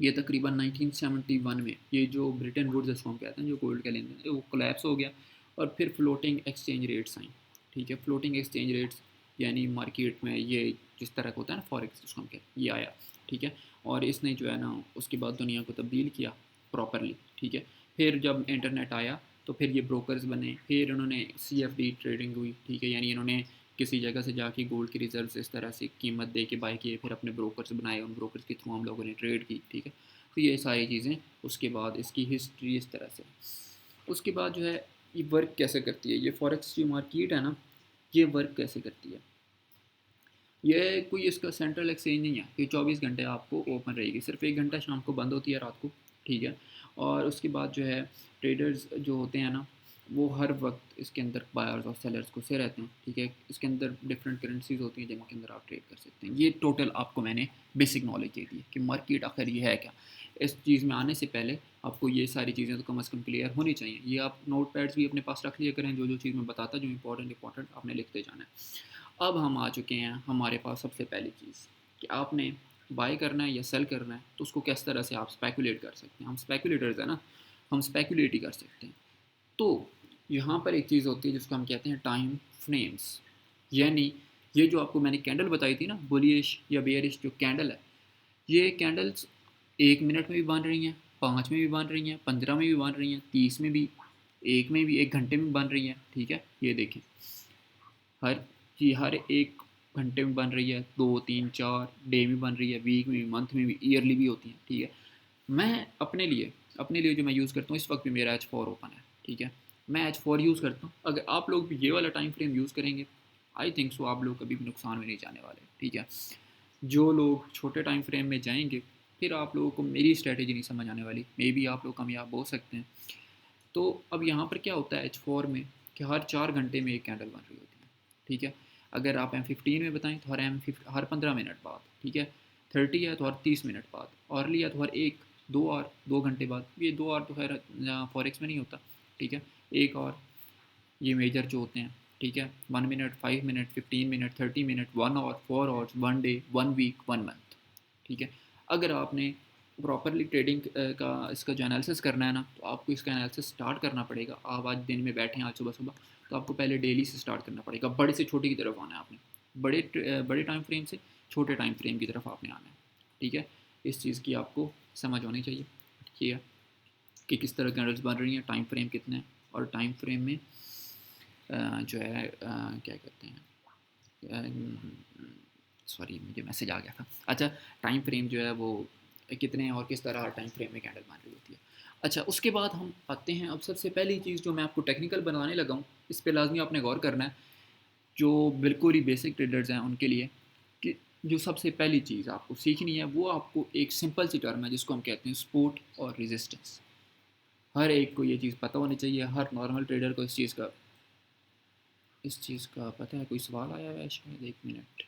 ये तकरीबन 1971 में ये जो ब्रिटेन वुड्स जिसको हम कहते हैं, जो गोल्ड का लेन देन वो कोलैप्स हो गया, और फिर फ्लोटिंग एक्सचेंज रेट्स आई। ठीक है, फ्लोटिंग एक्सचेंज रेट्स यानी मार्केट में ये जिस तरह का होता है ना फॉरेक्स जिसको हम कहते हैं, ये आया। ठीक है, और इसने जो है ना उसके बाद दुनिया को तब्दील किया प्रॉपरली। ठीक है, फिर जब इंटरनेट आया तो फिर ये ब्रोकर्स बने, फिर उन्होंने CFD ट्रेडिंग हुई। ठीक है, यानी इन्होंने किसी जगह से जाके गोल्ड की रिजर्व इस तरह से कीमत दे के बाई किए, फिर अपने ब्रोकर्स बनाए, उन ब्रोकर्स के थ्रू हम लोगों ने ट्रेड की। ठीक है, तो ये सारी चीज़ें उसके बाद इसकी हिस्ट्री इस तरह से। उसके बाद जो है ये वर्क कैसे करती है, ये फॉरेक्स जो मार्केट है ना, ये वर्क कैसे करती है। ये कोई इसका सेंट्रल एक्सचेंज नहीं है कि 24 घंटे आपको ओपन रहेगी, सिर्फ 1 घंटा शाम को बंद होती है रात को। ठीक है, और उसके बाद जो है ट्रेडर्स जो होते हैं ना, वो हर वक्त इसके अंदर बायर्स और सेलर्स घुसे रहते हैं। ठीक है, इसके अंदर डिफरेंट करेंसीज होती हैं जिनके अंदर आप ट्रेड कर सकते हैं। ये टोटल आपको मैंने बेसिक नॉलेज दे दी है कि मार्केट आखिर ये है क्या। इस चीज़ में आने से पहले आपको ये सारी चीज़ें तो कम अज़ कम क्लियर होनी चाहिए। ये आप नोट पैड्स भी अपने पास रख लिया करें, जो जो चीज़ मैं बताता, जो इंपॉर्टेंट आपने लिखते जाना है। अब हम आ चुके हैं हमारे पास सबसे पहली चीज़ कि आपने बाय करना है या सेल करना है, तो उसको किस तरह से आप स्पेकुलेट कर सकते हैं। हम स्पेकुलेटर्स हैं ना, हम स्पेकुलेट ही कर सकते हैं। तो यहाँ पर एक चीज़ होती है जिसको हम कहते हैं टाइम फ्रेम्स। यानी ये जो आपको मैंने कैंडल बताई थी ना, बुलिश या बेयरिश जो कैंडल है, ये कैंडल्स 1 मिनट में भी बन रही हैं, 5 में भी बन रही हैं, 15 में भी बन रही हैं, 30 में भी, 1 में भी, 1 घंटे में बन रही हैं। ठीक है, ये देखें, हर हर 1 घंटे में बन रही है, 2 3 4 डे में बन रही है, वीक में भी, मंथ में भी, ईयरली भी होती है। ठीक है, मैं अपने लिए जो मैं यूज़ करता हूँ, इस वक्त भी मेरा H4 ओपन है। ठीक है, मैं H4 यूज़ करता हूँ। अगर आप लोग भी ये वाला टाइम फ्रेम यूज़ करेंगे, आई थिंक सो आप लोग कभी भी नुकसान में नहीं जाने वाले। ठीक है, जो लोग छोटे टाइम फ्रेम में जाएंगे, फिर आप लोगों को मेरी स्ट्रेटेजी नहीं समझ आने वाली, मे बी आप लोग कामयाब हो सकते हैं। तो अब यहाँ पर क्या होता है H4 में, कि हर 4 घंटे में एक कैंडल बन रही होती है। ठीक है, अगर आप M15 में बताएं तो हर 15 मिनट बाद। ठीक है, 30 है तो हर 30 मिनट बाद, ऑरली है तो हर 2 घंटे बाद। ये 2 आवर तो खैर फॉरेक्स में नहीं होता। ठीक है, एक और ये मेजर जो होते हैं। ठीक है, 1 minute, 5 minute, 15 minute, 30 minute, 1 hour, 4 hours, 1 day, 1 week, 1 month. ठीक है, अगर आपने प्रॉपरली ट्रेडिंग का इसका जो एनालिसिस करना है ना, तो आपको इसका एनालिसिस स्टार्ट करना पड़ेगा। आप आज दिन में बैठे हैं, आज सुबह सुबह, तो आपको पहले डेली से स्टार्ट करना पड़ेगा। बड़े से छोटे की तरफ आना है आपने, बड़े टाइम फ्रेम से छोटे टाइम फ्रेम की तरफ आपने आना है। ठीक है, इस चीज़ की आपको समझ होनी चाहिए। ठीक है, कि किस तरह कैंडल्स बन रही हैं, टाइम फ्रेम कितने हैं, और टाइम फ्रेम में जो है क्या कहते हैं, सॉरी मुझे मैसेज आ गया था। अच्छा, टाइम फ्रेम जो है वो कितने हैं और किस तरह हर टाइम फ्रेम में कैंडल बन रही होती है। अच्छा, उसके बाद हम आते हैं, अब सबसे पहली चीज़ जो मैं आपको टेक्निकल बनाने लगा हूँ, इस पे लाजमी आपने गौर करना है, जो बिल्कुल ही बेसिक ट्रेडर्स हैं उनके लिए, कि जो सबसे पहली चीज़ आपको सीखनी है, वो आपको एक सिंपल सी टर्म है जिसको हम कहते हैं सपोर्ट और रेजिस्टेंस। हर एक को ये चीज़ पता होनी चाहिए, हर नॉर्मल ट्रेडर को इस चीज़ का पता है। कोई सवाल आया है शायद, 1 मिनट।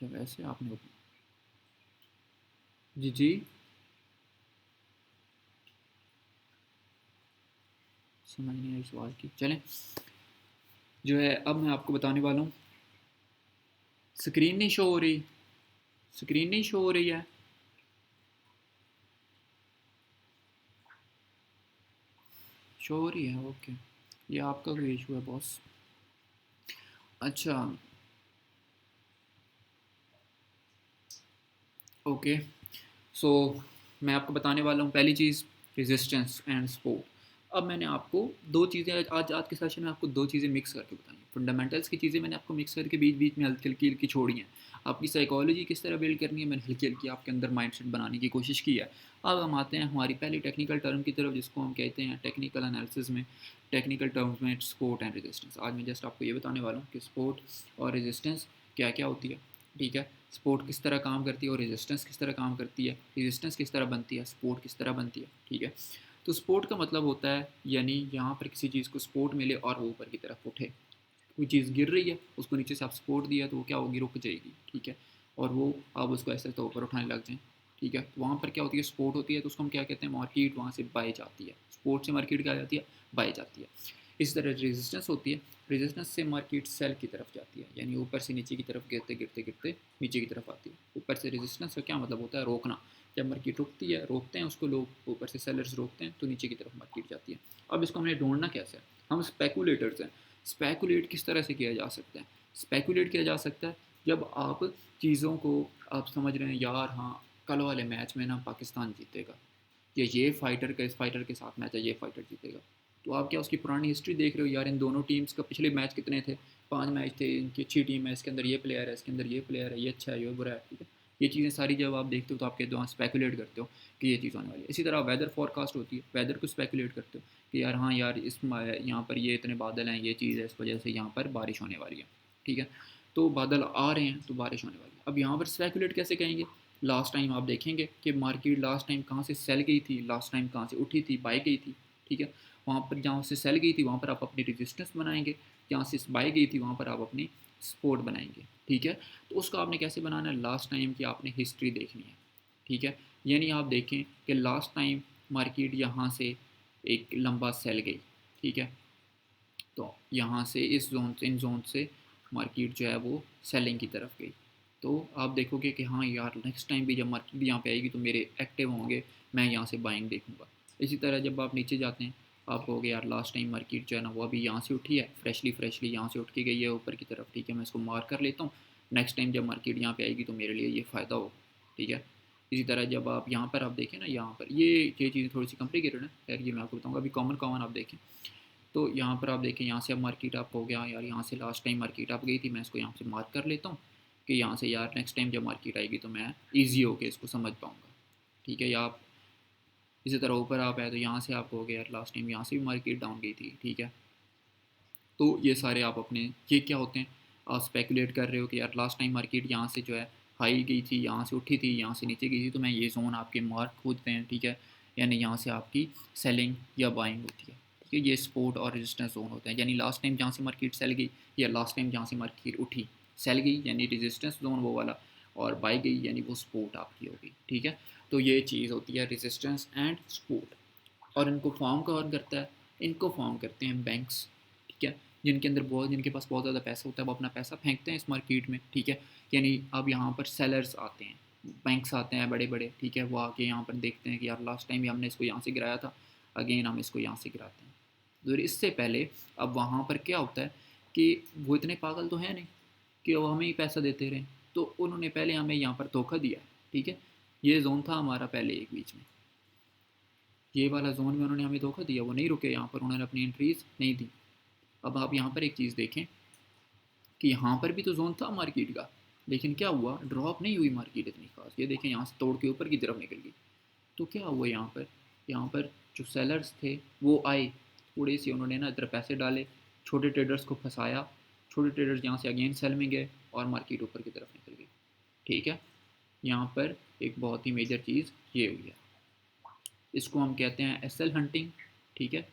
जब ऐसे आपने, जी जी, समझ नहीं आई सवाल की। चलें, जो है अब मैं आपको बताने वाला हूँ। स्क्रीन नहीं शो हो रही, स्क्रीन नहीं शो हो रही है। शो हो रही है, ओके। ये आपका कोई इशू है बॉस। अच्छा, ओके। सो मैं आपको बताने वाला हूँ पहली चीज़, रेजिस्टेंस एंड सपोर्ट। अब मैंने आपको दो चीज़ें आज के सेशन में आपको दो चीज़ें मिक्स करके बताई हैं। फंडामेंटल्स की चीज़ें मैंने आपको मिक्स करके बीच बीच में हल्की हल्की हल्की छोड़ी हैं। आपकी साइकोलॉजी किस तरह बिल्ड करनी है मैंने हल्की हल्की आपके अंदर माइंडसेट बनाने की कोशिश की है। अब हम आते हैं हमारी पहली टेक्निकल टर्म की तरफ, जिसको हम कहते हैं टेक्निकल एनालिसिस में, टेक्निकल टर्म्स में सपोर्ट एंड रेजिस्टेंस। आज मैं जस्ट आपको ये बताने वाला हूँ कि सपोर्ट और रेजिस्टेंस क्या क्या होती है। ठीक है, सपोर्ट किस तरह काम करती है और रेजिस्टेंस किस तरह काम करती है, रेजिस्टेंस किस तरह बनती है, सपोर्ट किस तरह बनती है। ठीक है, तो सपोर्ट का मतलब होता है यानी यहाँ पर किसी चीज़ को सपोर्ट मिले और वो ऊपर की तरफ उठे। कोई चीज़ गिर रही है, उसको नीचे से आप सपोर्ट दिया तो वो क्या होगी, रुक जाएगी। ठीक है, और वो आप उसको ऐसे तो ऊपर उठाने लग जाएं। ठीक है, तो वहाँ पर क्या होती है, सपोर्ट होती है, तो उसको हम क्या कहते हैं, मार्केट वहाँ से बाय जाती है। सपोर्ट से मार्केट क्या जाती है, बाय जाती है। इसी तरह रेजिस्टेंस होती है, रेजिस्टेंस से मार्केट सेल की तरफ जाती है, यानी ऊपर से नीचे की तरफ गिरते गिरते गिरते नीचे की तरफ आती है। ऊपर से रेजिस्टेंस का क्या मतलब होता है, रोकना। जब मार्केट रुकती है, रोकते हैं उसको लोग, ऊपर से सेलर्स रोकते हैं तो नीचे की तरफ मार्केट जाती है। अब इसको हमने ढूंढना कैसे है, हम स्पेकुलेटर्स हैं। स्पेकुलेट किस तरह से किया जा सकता है, स्पेकुलेट किया जा सकता है जब आप चीज़ों को, आप समझ रहे हैं यार हाँ कल वाले मैच में ना पाकिस्तान जीतेगा, या ये फाइटर का इस फाइटर के साथ मैच है, ये फाइटर जीतेगा। तो आप क्या उसकी पुरानी हिस्ट्री देख रहे हो, यार इन दोनों टीम्स का पिछले मैच कितने थे, 5 मैच थे, इनकी अच्छी टीम है, इसके अंदर ये प्लेयर है, इसके अंदर ये प्लेयर है, ये अच्छा है, ये बुरा है। ठीक है, ये चीज़ें सारी जब आप देखते हो तो आपके वहाँ स्पेकुलेट करते हो कि ये चीज़ होने वाली है। इसी तरह वेदर फोरकास्ट होती है, वेदर को स्पेकुलेट करते हो कि यार हाँ यार इस यहाँ पर ये इतने बादल हैं, ये चीज़ है, इस वजह से यहाँ पर बारिश होने वाली है। ठीक है, तो बादल आ रहे हैं तो बारिश होने वाली है। अब यहाँ पर स्पेकुलेट कैसे कहेंगे, लास्ट टाइम आप देखेंगे कि मार्केट लास्ट टाइम कहाँ से सेल गई थी, लास्ट टाइम कहाँ से उठी थी, बाई गई थी। ठीक है, वहाँ पर जहाँ से सेल गई थी वहाँ पर आप अपनी रेजिस्टेंस बनाएंगे, जहाँ से बाई गई थी वहाँ पर आप अपनी सपोर्ट बनाएंगे। ठीक है, तो उसको आपने कैसे बनाना है, लास्ट टाइम की आपने हिस्ट्री देखनी है। ठीक है, यानी आप देखें कि लास्ट टाइम मार्केट यहाँ से एक लंबा सेल गई। ठीक है, तो यहाँ से इस जोन से, इन जोन से मार्केट जो है वो सेलिंग की तरफ गई। तो आप देखोगे कि हाँ यार नेक्स्ट टाइम भी जब मार्केट यहाँ पे आएगी तो मेरे एक्टिव होंगे, मैं यहाँ से बाइंग देखूंगा। इसी तरह जब आप नीचे जाते हैं, आप कहोगे यार लास्ट टाइम मार्केट जो है ना वो अभी यहाँ से उठी है, फ्रेशली यहाँ से उठ के गई है ऊपर की तरफ। ठीक है, मैं इसको मार्क कर लेता हूँ, नेक्स्ट टाइम जब मार्केट यहाँ पे आएगी तो मेरे लिए ये फ़ायदा हो। ठीक है, इसी तरह जब आप यहाँ पर आप देखें ना, यहाँ पर ये चीज़ें थोड़ी सी कॉम्प्लिकेटेड है, खैर ये मैं आपको बताऊँगा, अभी कॉमन कॉमन आप देखें। तो यहाँ पर आप देखें, यहाँ से अब मार्केट अप हो गया यार, यहाँ से लास्ट टाइम मार्केट अप गई थी, मैं इसको यहाँ से मार्क कर लेता हूँ कि यहाँ से यार नेक्स्ट टाइम जब मार्केट आएगी तो मैं ईजी होके इसको समझ पाऊँगा। ठीक है, या आप इसी तरह ऊपर आप आए तो यहाँ से आप हो गया यार लास्ट टाइम यहाँ से भी मार्केट डाउन गई थी। ठीक है, तो ये सारे आप अपने, ये क्या होते हैं, आप स्पेकुलेट कर रहे हो कि यार लास्ट टाइम मार्केट यहाँ से जो है हाई गई थी, यहाँ से उठी थी, यहाँ से नीचे गई थी, तो मैं ये जोन आपके मार्क होते हैं। ठीक है, यानी यहाँ से आपकी सेलिंग या बाइंग होती है। ठीक है, ये सपोर्ट और रेजिस्टेंस जोन होते हैं, यानी लास्ट टाइम जहाँ से मार्केट सेल गई या लास्ट टाइम जहाँ से मार्केट उठी, सेल गई यानी रेजिस्टेंस जोन वो वाला, और बाई गई यानी वो सपोर्ट आपकी होगी। ठीक है, तो ये चीज़ होती है रेजिस्टेंस एंड सपोर्ट। और इनको फॉर्म कौन करता है, इनको फॉर्म करते हैं बैंक्स। ठीक है, जिनके अंदर बहुत, जिनके पास बहुत ज़्यादा पैसा होता है वो अपना पैसा फेंकते हैं इस मार्केट में। ठीक है, यानी अब यहाँ पर सेलर्स आते हैं, बैंक्स आते हैं बड़े बड़े। ठीक है, वो आके यहाँ पर देखते हैं कि यार लास्ट टाइम भी हमने इसको यहाँ से गिराया था, अगेन हम इसको यहाँ से गिराते हैं। तो इससे पहले अब वहाँ पर क्या होता है कि वो इतने पागल तो हैं नहीं कि वो हमें ही पैसा देते रहें, तो उन्होंने पहले हमें यहाँ पर धोखा दिया। ठीक है, ये जोन था हमारा पहले एक बीच में, ये वाला जोन में उन्होंने हमें धोखा दिया, वो नहीं रुके यहाँ पर, उन्होंने अपनी एंट्रीज नहीं दी। अब आप यहाँ पर एक चीज़ देखें कि यहाँ पर भी तो जोन था मार्केट का, लेकिन क्या हुआ, ड्रॉप नहीं हुई मार्केट इतनी खास। ये देखें यहाँ से तोड़ के ऊपर की तरफ निकल गई। तो क्या हुआ यहाँ पर जो सेलर्स थे वो आए, थोड़े से उन्होंने ना इधर पैसे डाले, छोटे ट्रेडर्स को फंसाया, छोटे ट्रेडर्स यहाँ से अगेन सेल में गए और मार्केट ऊपर की तरफ निकल गई। ठीक है, यहाँ पर एक बहुत ही मेजर चीज़ ये हुई है, इसको हम कहते हैं एसएल हंटिंग। ठीक है,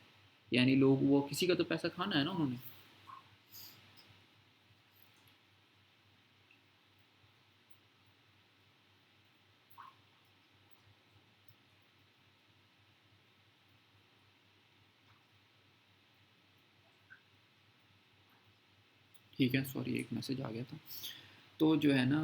यानी लोग, वो किसी का तो पैसा खाना है ना उन्होंने। ठीक है, सॉरी एक मैसेज आ गया था। तो जो है ना,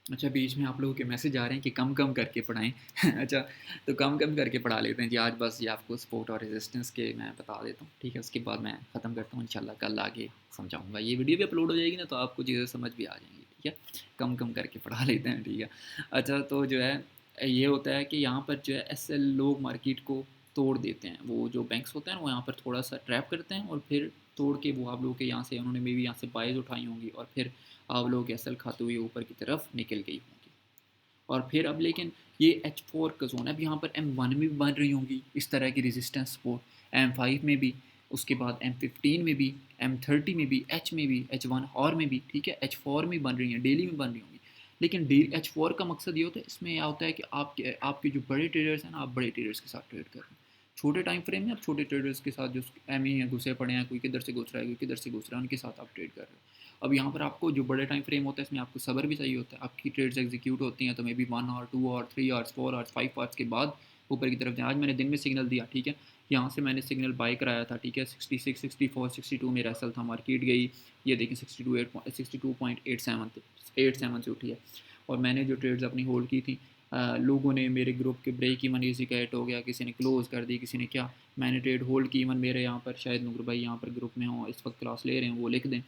अच्छा बीच में आप लोगों के मैसेज आ रहे हैं कि कम कम करके पढ़ाएं अच्छा, तो कम कम करके पढ़ा लेते हैं जी आज, बस ये आपको सपोर्ट और रेजिस्टेंस के मैं बता देता हूँ। ठीक है, उसके बाद मैं ख़त्म करता हूँ, इंशाल्लाह कल आगे समझाऊँगा, ये वीडियो भी अपलोड हो जाएगी ना तो आपको चीज़ें समझ भी आ जाएंगी। ठीक है, कम कम करके पढ़ा लेते हैं, ठीक है। अच्छा, तो जो है ये होता है कि यहाँ पर जो है एसएल लोग मार्केट को तोड़ देते हैं, वो जो बैंक्स होते हैं वो यहाँ पर थोड़ा सा ट्रैप करते हैं और फिर तोड़ के वो आप लोगों के यहाँ से उन्होंने मे बी यहाँ से बाइज उठाई होंगी और फिर आप लोगों के एसएल खाते हुए ऊपर की तरफ निकल गई होंगी। और फिर अब लेकिन ये H4 का जोन है, अब यहाँ पर M1 में भी बन रही होंगी इस तरह की रेजिस्टेंस सपोर्ट, M5 में भी, उसके बाद M15 में भी, M30 में भी, H में भी, H1 और में भी, ठीक है, H4 में बन रही हैं, डेली में बन रही होंगी। लेकिन H4 का मकसद ये होता है, इसमें यह होता है कि आपके जो बड़े ट्रेडर्स हैं ना, आप बड़े ट्रेडर्स के साथ ट्रेड कर रहे हैं। छोटे टाइम फ्रेम में आप छोटे ट्रेडर्स के साथ जो एम ही घुसे पड़े हैं, कोई किधर से घुस रहा है, कोई किधर से घुस रहा है, उनके साथ आप ट्रेड कर रहे हो। अब यहाँ पर आपको जो बड़े टाइम फ्रेम होता है इसमें आपको सब्र भी चाहिए होता है, आपकी ट्रेड्स एग्जीक्यूट होती हैं तो maybe 1 hour 2 hour 3 hours 4 hours 5 hours के बाद ऊपर की तरफ जाए। आज मैंने दिन में सिग्नल दिया, ठीक है, यहाँ से मैंने सिग्नल बाई कराया था, ठीक है, 66 64 62 मेरा एसल था, मार्केट गई, ये देखिए 62.87 से उठी है। और मैंने जो ट्रेड्स अपनी होल्ड की थी, लोगों ने मेरे ग्रुप के ब्रेक इवन इजी का हिट हो गया, किसी ने क्लोज़ कर दी, किसी ने क्या, मैंने ट्रेड होल्ड की। इवन मेरे यहाँ पर शायद नूर भाई यहाँ पर ग्रुप में हो, इस वक्त क्लास ले रहे हैं, वो लिख दें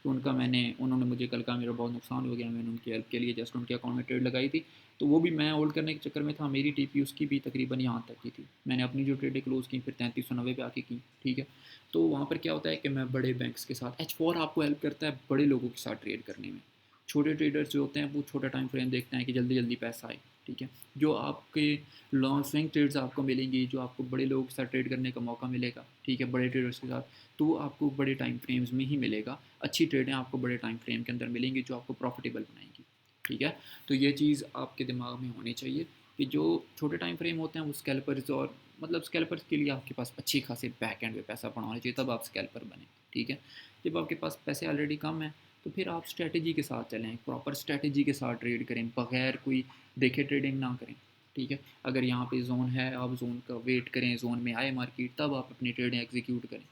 तो उन्होंने मुझे कल का मेरा बहुत नुकसान हो गया, मैंने उनकी हेल्प के लिए जस्ट उनके अकाउंट में ट्रेड लगाई थी, तो वो भी मैं होल्ड करने के चक्कर में था, मेरी टीपी उसकी भी तकरीबन यहाँ तक की थी, मैंने अपनी जो ट्रेडें क्लोज़ की फिर 3390 पे आके की, ठीक है। तो वहाँ पर क्या होता है कि मैं बड़े बैंक्स के साथ, H4 आपको हेल्प करता है बड़े लोगों के साथ ट्रेड करने में। छोटे ट्रेडर्स जो होते हैं वो छोटा टाइम फ्रेम देखते हैं कि जल्दी जल्दी पैसा आए, ठीक है। जो आपके लॉन्ग स्विंग ट्रेड्स आपको मिलेंगी, जो आपको बड़े लोगों के साथ ट्रेड करने का मौका मिलेगा, ठीक है, बड़े ट्रेडर्स के साथ, तो वो आपको बड़े टाइम फ्रेम्स में ही मिलेगा। अच्छी ट्रेडें आपको बड़े टाइम फ्रेम के अंदर मिलेंगी जो आपको प्रॉफिटेबल बनाएंगी, ठीक है। तो ये चीज़ आपके दिमाग में होनी चाहिए कि जो छोटे टाइम फ्रेम होते हैं वो स्कैल्पर्स, और मतलब स्कैल्पर्स के लिए आपके पास अच्छी खासी बैक एंड में पैसा पड़ा होना चाहिए, तब आप स्कैल्पर बने, ठीक है। जब आपके पास पैसे ऑलरेडी कम हैं तो फिर आप स्ट्रेटजी के साथ चलें, प्रॉपर स्ट्रेटजी के साथ ट्रेड करें, बगैर कोई देखे ट्रेडिंग ना करें, ठीक है। अगर यहाँ पे जोन है, आप जोन का वेट करें, जोन में आए मार्केट तब आप अपनी ट्रेडिंग एग्जीक्यूट करें,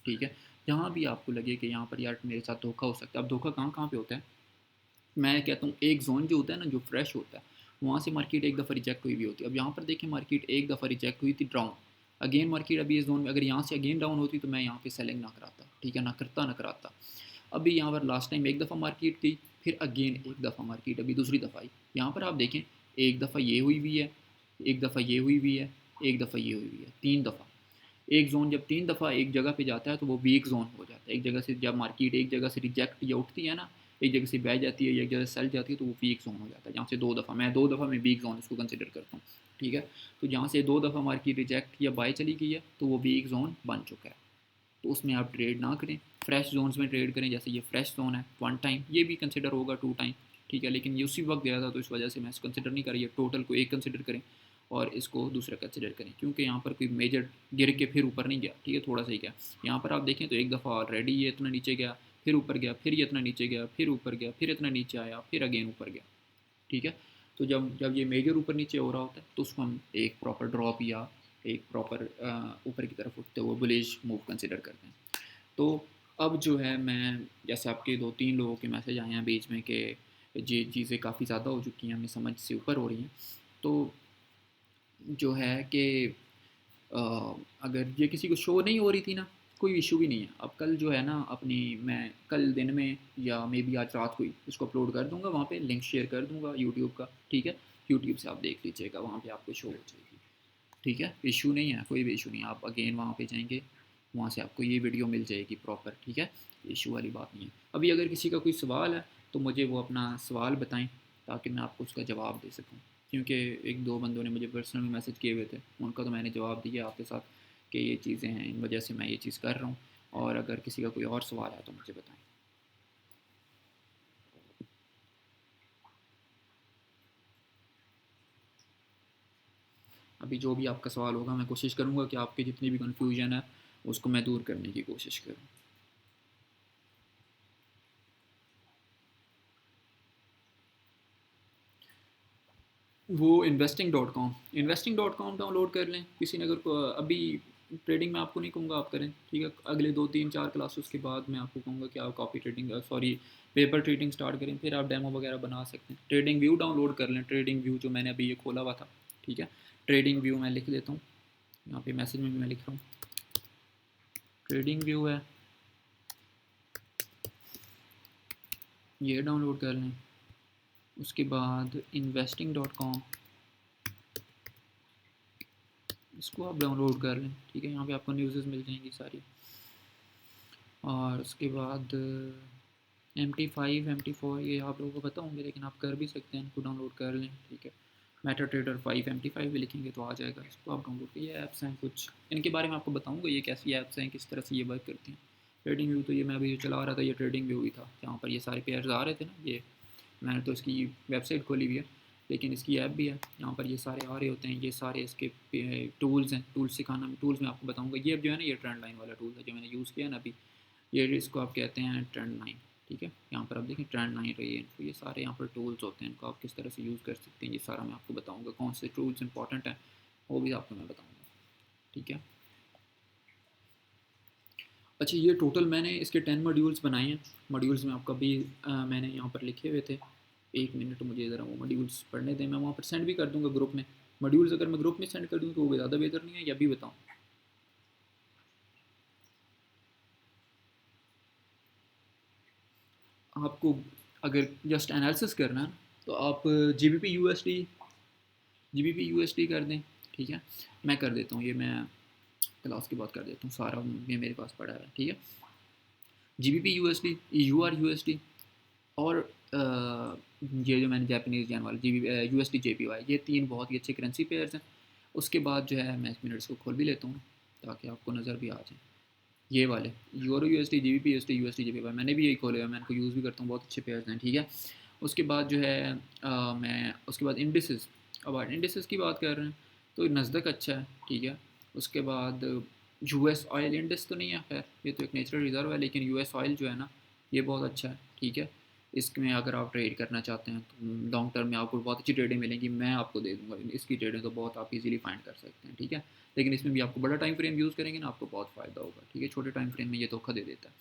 ठीक है। जहाँ भी आपको लगे कि यहाँ पर यार मेरे साथ धोखा हो सकता है, अब धोखा कहाँ कहाँ पे होता है, मैं कहता हूँ एक जोन जो होता है ना, जो फ्रेश होता है, वहाँ से मार्केट एक दफ़ा रिजेक्ट हुई भी होती है। अब यहाँ पर देखिए मार्केट एक दफ़ा रिजेक्ट हुई थी डाउन, अगेन मार्केट अभी इस जोन में, अगर यहाँ से अगेन डाउन होती तो मैं यहाँ पे सेलिंग ना कराता, ठीक है, ना कराता। अभी यहाँ पर लास्ट टाइम एक दफ़ा मार्केट गई, फिर अगेन एक दफ़ा मार्केट अभी दूसरी दफ़ा आई। यहाँ पर आप देखें एक दफ़ा ये हुई हुई है, एक दफ़ा ये हुई हुई है, एक दफ़ा ये हुई हुई है, 3 दफ़ा। एक जोन जब 3 दफ़ा एक जगह पे जाता है तो वो वीक जोन हो जाता है। एक जगह से जब मार्केट एक जगह से रिजेक्ट या उठती है ना, एक जगह से बह जाती है या एक जगह से सेल जाती है तो वो वीक जोन हो जाता है। जहाँ से 2 दफ़ा, मैं 2 दफ़ा में वीक जोन इसको कंसिडर करता हूँ, ठीक है। तो जहाँ से 2 दफ़ा मार्केट रिजेक्ट या बाय चली गई है तो वो वीक जोन बन चुका है, तो उसमें आप ट्रेड ना करें, फ्रेश जोन्स में ट्रेड करें। जैसे ये फ्रेश जोन है 1 टाइम, ये भी कंसिडर होगा 2 टाइम, ठीक है, लेकिन ये उसी वक्त गया था तो इस वजह से मैं इसको कंसिडर नहीं कर रही है। टोटल को एक कंसिडर करें और इसको दूसरा कंसिडर करें, क्योंकि यहाँ पर कोई मेजर गिर के फिर ऊपर नहीं गया, ठीक है, थोड़ा सा ही गया। यहाँ पर आप देखें तो एक दफ़ा ऑलरेडी ये इतना नीचे गया, फिर ऊपर गया, फिर ये इतना नीचे गया, फिर ऊपर गया, फिर इतना नीचे आया, फिर अगेन ऊपर गया, ठीक है। तो जब जब ये मेजर ऊपर नीचे हो रहा होता है तो उसको हम एक प्रॉपर ड्रॉप या एक प्रॉपर ऊपर की तरफ उठते हुए बुलिश मूव कंसिडर करते हैं। तो अब जो है मैं, जैसे आपके 2-3 लोगों के मैसेज आए हैं बीच में कि ये चीज़ें काफ़ी ज़्यादा हो चुकी हैं, हमें समझ से ऊपर हो रही हैं, तो जो है कि अ, अगर ये किसी को शो नहीं हो रही थी ना, कोई इशू भी नहीं है। अब कल जो है ना अपनी, मैं कल दिन में या मे बी आज रात को ही इसको अपलोड कर दूँगा, वहाँ पे लिंक शेयर कर दूँगा यूट्यूब का, ठीक है। यूट्यूब से आप देख लीजिएगा, वहाँ पे आपको शो हो जाएगी, ठीक है। इशू नहीं है, कोई भी इशू नहीं है, आप अगेन वहाँ पे जाएंगे, वहाँ से आपको ये वीडियो मिल जाएगी प्रॉपर, ठीक है। इशू वाली बात नहीं है। अभी अगर किसी का कोई सवाल है तो मुझे वो अपना सवाल बताएं ताकि मैं आपको उसका जवाब दे सकूँ, क्योंकि एक दो बंदों ने मुझे पर्सनल में मैसेज किए हुए थे, उनका तो मैंने जवाब दिया आपके साथ कि ये चीज़ें हैं, इन वजह से मैं ये चीज़ कर रहा हूँ। और अगर किसी का कोई और सवाल है तो मुझे बताएं। अभी जो भी आपका सवाल होगा मैं कोशिश करूँगा कि आपके जितनी भी कन्फ्यूजन है उसको मैं दूर करने की कोशिश करूँ। वो इन्वेस्टिंग.com डाउनलोड कर लें। किसी ने अगर अभी ट्रेडिंग में आपको नहीं कहूँगा आप करें, ठीक है, अगले 2-3-4 क्लासेस के बाद मैं आपको कहूँगा कि आप copy trading, sorry, paper trading start करें, फिर आप डेमो वगैरह बना सकते हैं। ट्रेडिंग व्यू डाउनलोड कर लें, ट्रेडिंग व्यू जो मैंने अभी ये खोला हुआ था, ठीक है। ट्रेडिंग व्यू मैं लिख देता हूँ, यहाँ पे मैसेज में भी मैं लिख रहा हूँ, ट्रेडिंग व्यू है, ये डाउनलोड कर लें। उसके बाद investing.com, इसको आप डाउनलोड कर लें, ठीक है। यहाँ पे आपको न्यूज़ मिल जाएंगी सारी। और उसके बाद MT5 MT4 ये आप लोगों को पता होंगे, लेकिन आप कर भी सकते हैं, इनको डाउनलोड कर लें, ठीक है। मेटा ट्रेडर 5 MT5 भी लिखेंगे तो आ जाएगा, इसको आप डाउनलोड करिए। ये ऐप्स हैं कुछ, इनके बारे में आपको बताऊंगा ये कैसी ऐप्स हैं, किस तरह से ये वर्क करती हैं। ट्रेडिंग व्यू तो ये मैं अभी जो चला रहा था, ये ट्रेडिंग व्यू ही था, जहाँ पर ये सारे पेयर्स आ रहे थे ना। ये मैंने तो इसकी वेबसाइट खोली हुई है, लेकिन इसकी ऐप भी है, यहाँ पर ये सारे आ रहे होते हैं। ये सारे इसके टूल्स हैं, टूल्स सिखाना, टूल्स मैं आपको बताऊँगा। ये जो है ना, ये ट्रेंड लाइन वाला टूल है जो मैंने यूज़ किया ना अभी, ये इसको आप कहते हैं ट्रेंड लाइन, ठीक है। यहाँ पर आप देखें ट्रेंड लाइन रही है, तो ये सारे यहाँ पर टूल्स होते हैं, इनको आप किस तरह से यूज़ कर सकते हैं, ये सारा मैं आपको बताऊँगा। कौन से टूल्स इंपॉर्टेंट हैं वो भी आपको मैं बताऊँगा, ठीक है। अच्छा, ये टोटल मैंने इसके 10 मॉड्यूल्स बनाए हैं। मॉड्यूल्स में आपका भी मैंने यहाँ पर लिखे हुए थे। एक मिनट मुझे ज़रा वो मॉड्यूल्स पढ़ने दें, मैं वहाँ पर सेंड भी कर दूँगा ग्रुप में। मॉड्यूल्स अगर मैं ग्रुप में सेंड कर दूँ तो वो ज़्यादा बेहतर नहीं है, या भी बताऊँ? आपको अगर जस्ट एनालिसिस करना है तो आप G B P U S D कर दें, ठीक है। मैं कर देता हूँ, ये मैं क्लास की बात कर देता हूँ, सारा ये मेरे पास पड़ा है, ठीक है। GBP USD, UR USD, और ये जो मैंने जापानीज़ येन वाला USD JPY, ये तीन बहुत ही अच्छे करेंसी पेयर्स हैं। उसके बाद जो है मैं एक मिनट इसको खोल भी लेता हूँ ताकि आपको नज़र भी आ जाए। ये वाले EUR USD, GBP USD, USD JPY मैंने भी यही खोले हुए, मैं इनको यूज़ भी करता हूँ, बहुत अच्छे पेयर्स हैं, ठीक है। उसके बाद जो है मैं उसके बाद इंडिसेस, अब इंडिसेस की बात कर रहे हैं तो नस्दक अच्छा है, ठीक है। उसके बाद US ऑयल इंडेक्स तो नहीं है, खैर ये तो एक नेचुरल रिज़र्व है, लेकिन US ऑयल जो है ना, ये बहुत अच्छा है, ठीक है। इसमें अगर आप ट्रेड करना चाहते हैं तो लॉन्ग टर्म में आपको बहुत अच्छी ट्रेडिंग मिलेगी, मैं आपको दे दूँगा इसकी ट्रेडिंग, तो बहुत आप इजीली फाइंड कर सकते हैं, ठीक है। लेकिन इसमें भी आपको बड़ा टाइम फ्रेम यूज़ करेंगे ना, आपको बहुत फ़ायदा होगा, ठीक है। छोटे टाइम फ्रेम में ये धोखा दे देता है।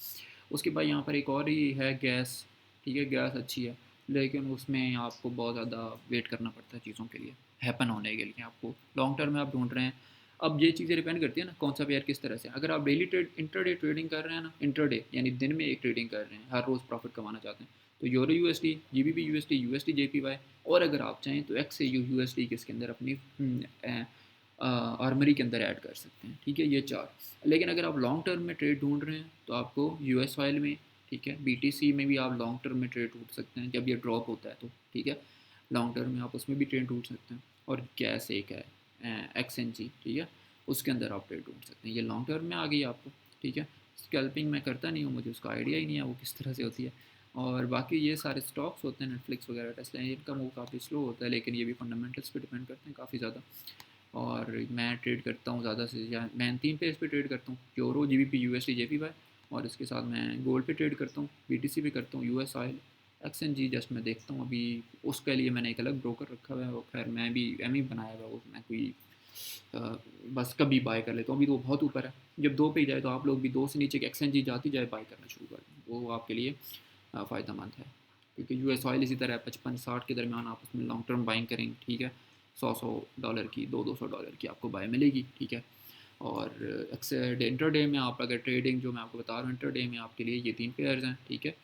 उसके बाद यहाँ पर एक और ही है गैस, ठीक है। गैस अच्छी है, लेकिन उसमें आपको बहुत ज़्यादा वेट करना पड़ता है चीज़ों के लिए, हैपन होने के लिए। आपको लॉन्ग टर्म में आप ढूंढ रहे हैं, अब ये चीज़ें डिपेंड करती है ना कौन सा पेयर किस तरह से। अगर आप डेली ट्रेड इंटरडे ट्रेडिंग कर रहे हैं ना, इंटरडे यानी दिन में एक ट्रेडिंग कर रहे हैं, हर रोज़ प्रॉफिट कमाना चाहते हैं, तो EUR USD, GBP USD, USD JPY, और अगर आप चाहें तो XAU USD के इसके अंदर अपनी आर्मरी के अंदर ऐड कर सकते हैं, ठीक है। ये चार। लेकिन अगर आप लॉन्ग टर्म में ट्रेड ढूंढ रहे हैं तो आपको US ऑयल में, ठीक है, BTC में भी आप लॉन्ग टर्म में ट्रेड ढूंढ सकते हैं जब ये ड्रॉप होता है तो, ठीक है। लॉन्ग टर्म में आप उसमें भी ट्रेड ढूंढ सकते हैं। और गैस एक है XNG, ठीक है, उसके अंदर आप ट्रेड ढूंढ सकते हैं। ये लॉन्ग टर्म में आ गई आपको, ठीक है। स्कैल्पिंग मैं करता नहीं हूँ, मुझे उसका आइडिया ही नहीं है वो किस तरह से होती है। और बाकी ये सारे स्टॉक्स होते हैं, नेटफ्लिक्स वगैरह, टेस्ला, इनका वो काफ़ी स्लो होता है, लेकिन ये भी फंडामेंटल्स पे डिपेंड करते हैं काफ़ी ज़्यादा। और मैं ट्रेड करता हूँ ज़्यादा से ज़्यादा, मैं तीन पेज पे ट्रेड करता हूँ, यूरो, GBP USD JPY, और इसके साथ मैं गोल्ड पे ट्रेड करता हूँ, BTC पे करता हूँ, US ऑयल, XNG जस्ट मैं देखता हूँ अभी। उसके लिए मैंने एक अलग ब्रोकर रखा हुआ है, वो खैर मैं भी एम ही बनाया हुआ है वो, मैं कोई बस कभी बाय कर लेता हूँ। अभी तो वो बहुत ऊपर है, जब दो पे ही जाए तो आप लोग भी दो से नीचे के XNG जाती जाए बाय करना शुरू कर दें, वो आपके लिए फ़ायदा मंद है। क्योंकि US ऑयल इसी तरह 55-60 के दरमियान आप उसमें लॉन्ग टर्म बाइंग करेंगे, ठीक है। 100-100 डॉलर की, 200-200 डॉलर की आपको बाय मिलेगी, ठीक है। और इंटर डे में आप अगर ट्रेडिंग जो मैं आपको बता रहा हूँ, इंटर डे में आपके लिए ये तीन पेयर्स हैं, ठीक है।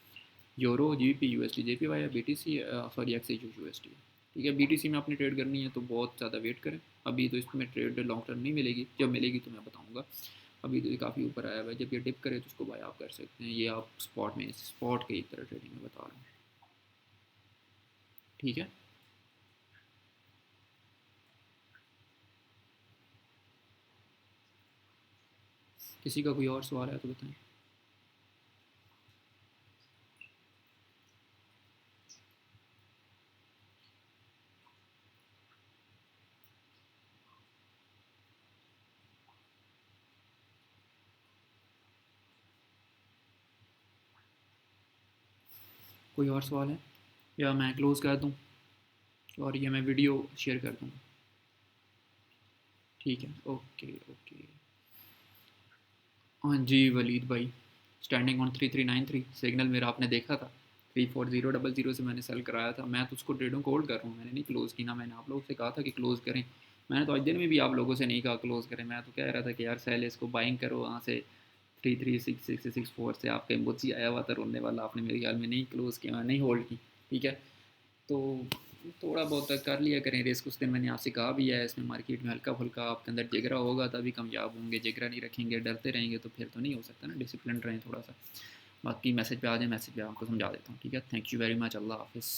यूरो, GBP USD JPY, या BTC, सॉरी XAU USD, ठीक है। BTC में आपने ट्रेड करनी है तो बहुत ज़्यादा वेट करें, अभी तो इसमें ट्रेड लॉन्ग टर्म नहीं मिलेगी, जब मिलेगी तो मैं बताऊँगा। अभी तो ये काफ़ी ऊपर आया हुआ है, जब ये डिप करे तो उसको बाय आप कर सकते हैं। ये आप स्पॉट के एक तरह ट्रेडिंग में बता रहा हूँ, ठीक है। किसी का कोई और सवाल है तो बताएं। कोई और सवाल है या मैं क्लोज़ कर दूँ और ये मैं वीडियो शेयर कर दूँगा? ठीक है, ओके ओके। हाँ जी वलीद भाई, स्टैंडिंग ऑन 3393 सिग्नल मेरा आपने देखा था, 34000 से मैंने सेल कराया था। मैं तो उसको ट्रेडों को होल्ड कर रहा हूँ, मैंने नहीं क्लोज़ की ना। मैंने आप लोगों से कहा था कि क्लोज़ करें, मैंने तो आज दिन में भी आप लोगों से नहीं कहा क्लोज़ करें। मैं तो कह रहा था कि यार सेल इसको बाइंग करो वहाँ से 33664 से। आपका इमोजी आया हुआ था रोने वाला, आपने मेरे ख्याल में नहीं क्लोज़ किया, नहीं होल्ड की, ठीक है। तो थोड़ा बहुत कर लिया करें रिस्क। उस दिन मैंने आपसे कहा भी है, इसमें मार्केट में हल्का फुल्का आपके अंदर जिगरा होगा तभी कामयाब होंगे, जिगरा नहीं रखेंगे डरते रहेंगे तो फिर तो नहीं हो सकता ना। डिसिप्लिन रहें थोड़ा सा। बाकी मैसेज पे आ जाए, मैसेज पे आपको समझा देता हूँ, ठीक है। थैंक यू वेरी मच, अल्लाह हाफिज़।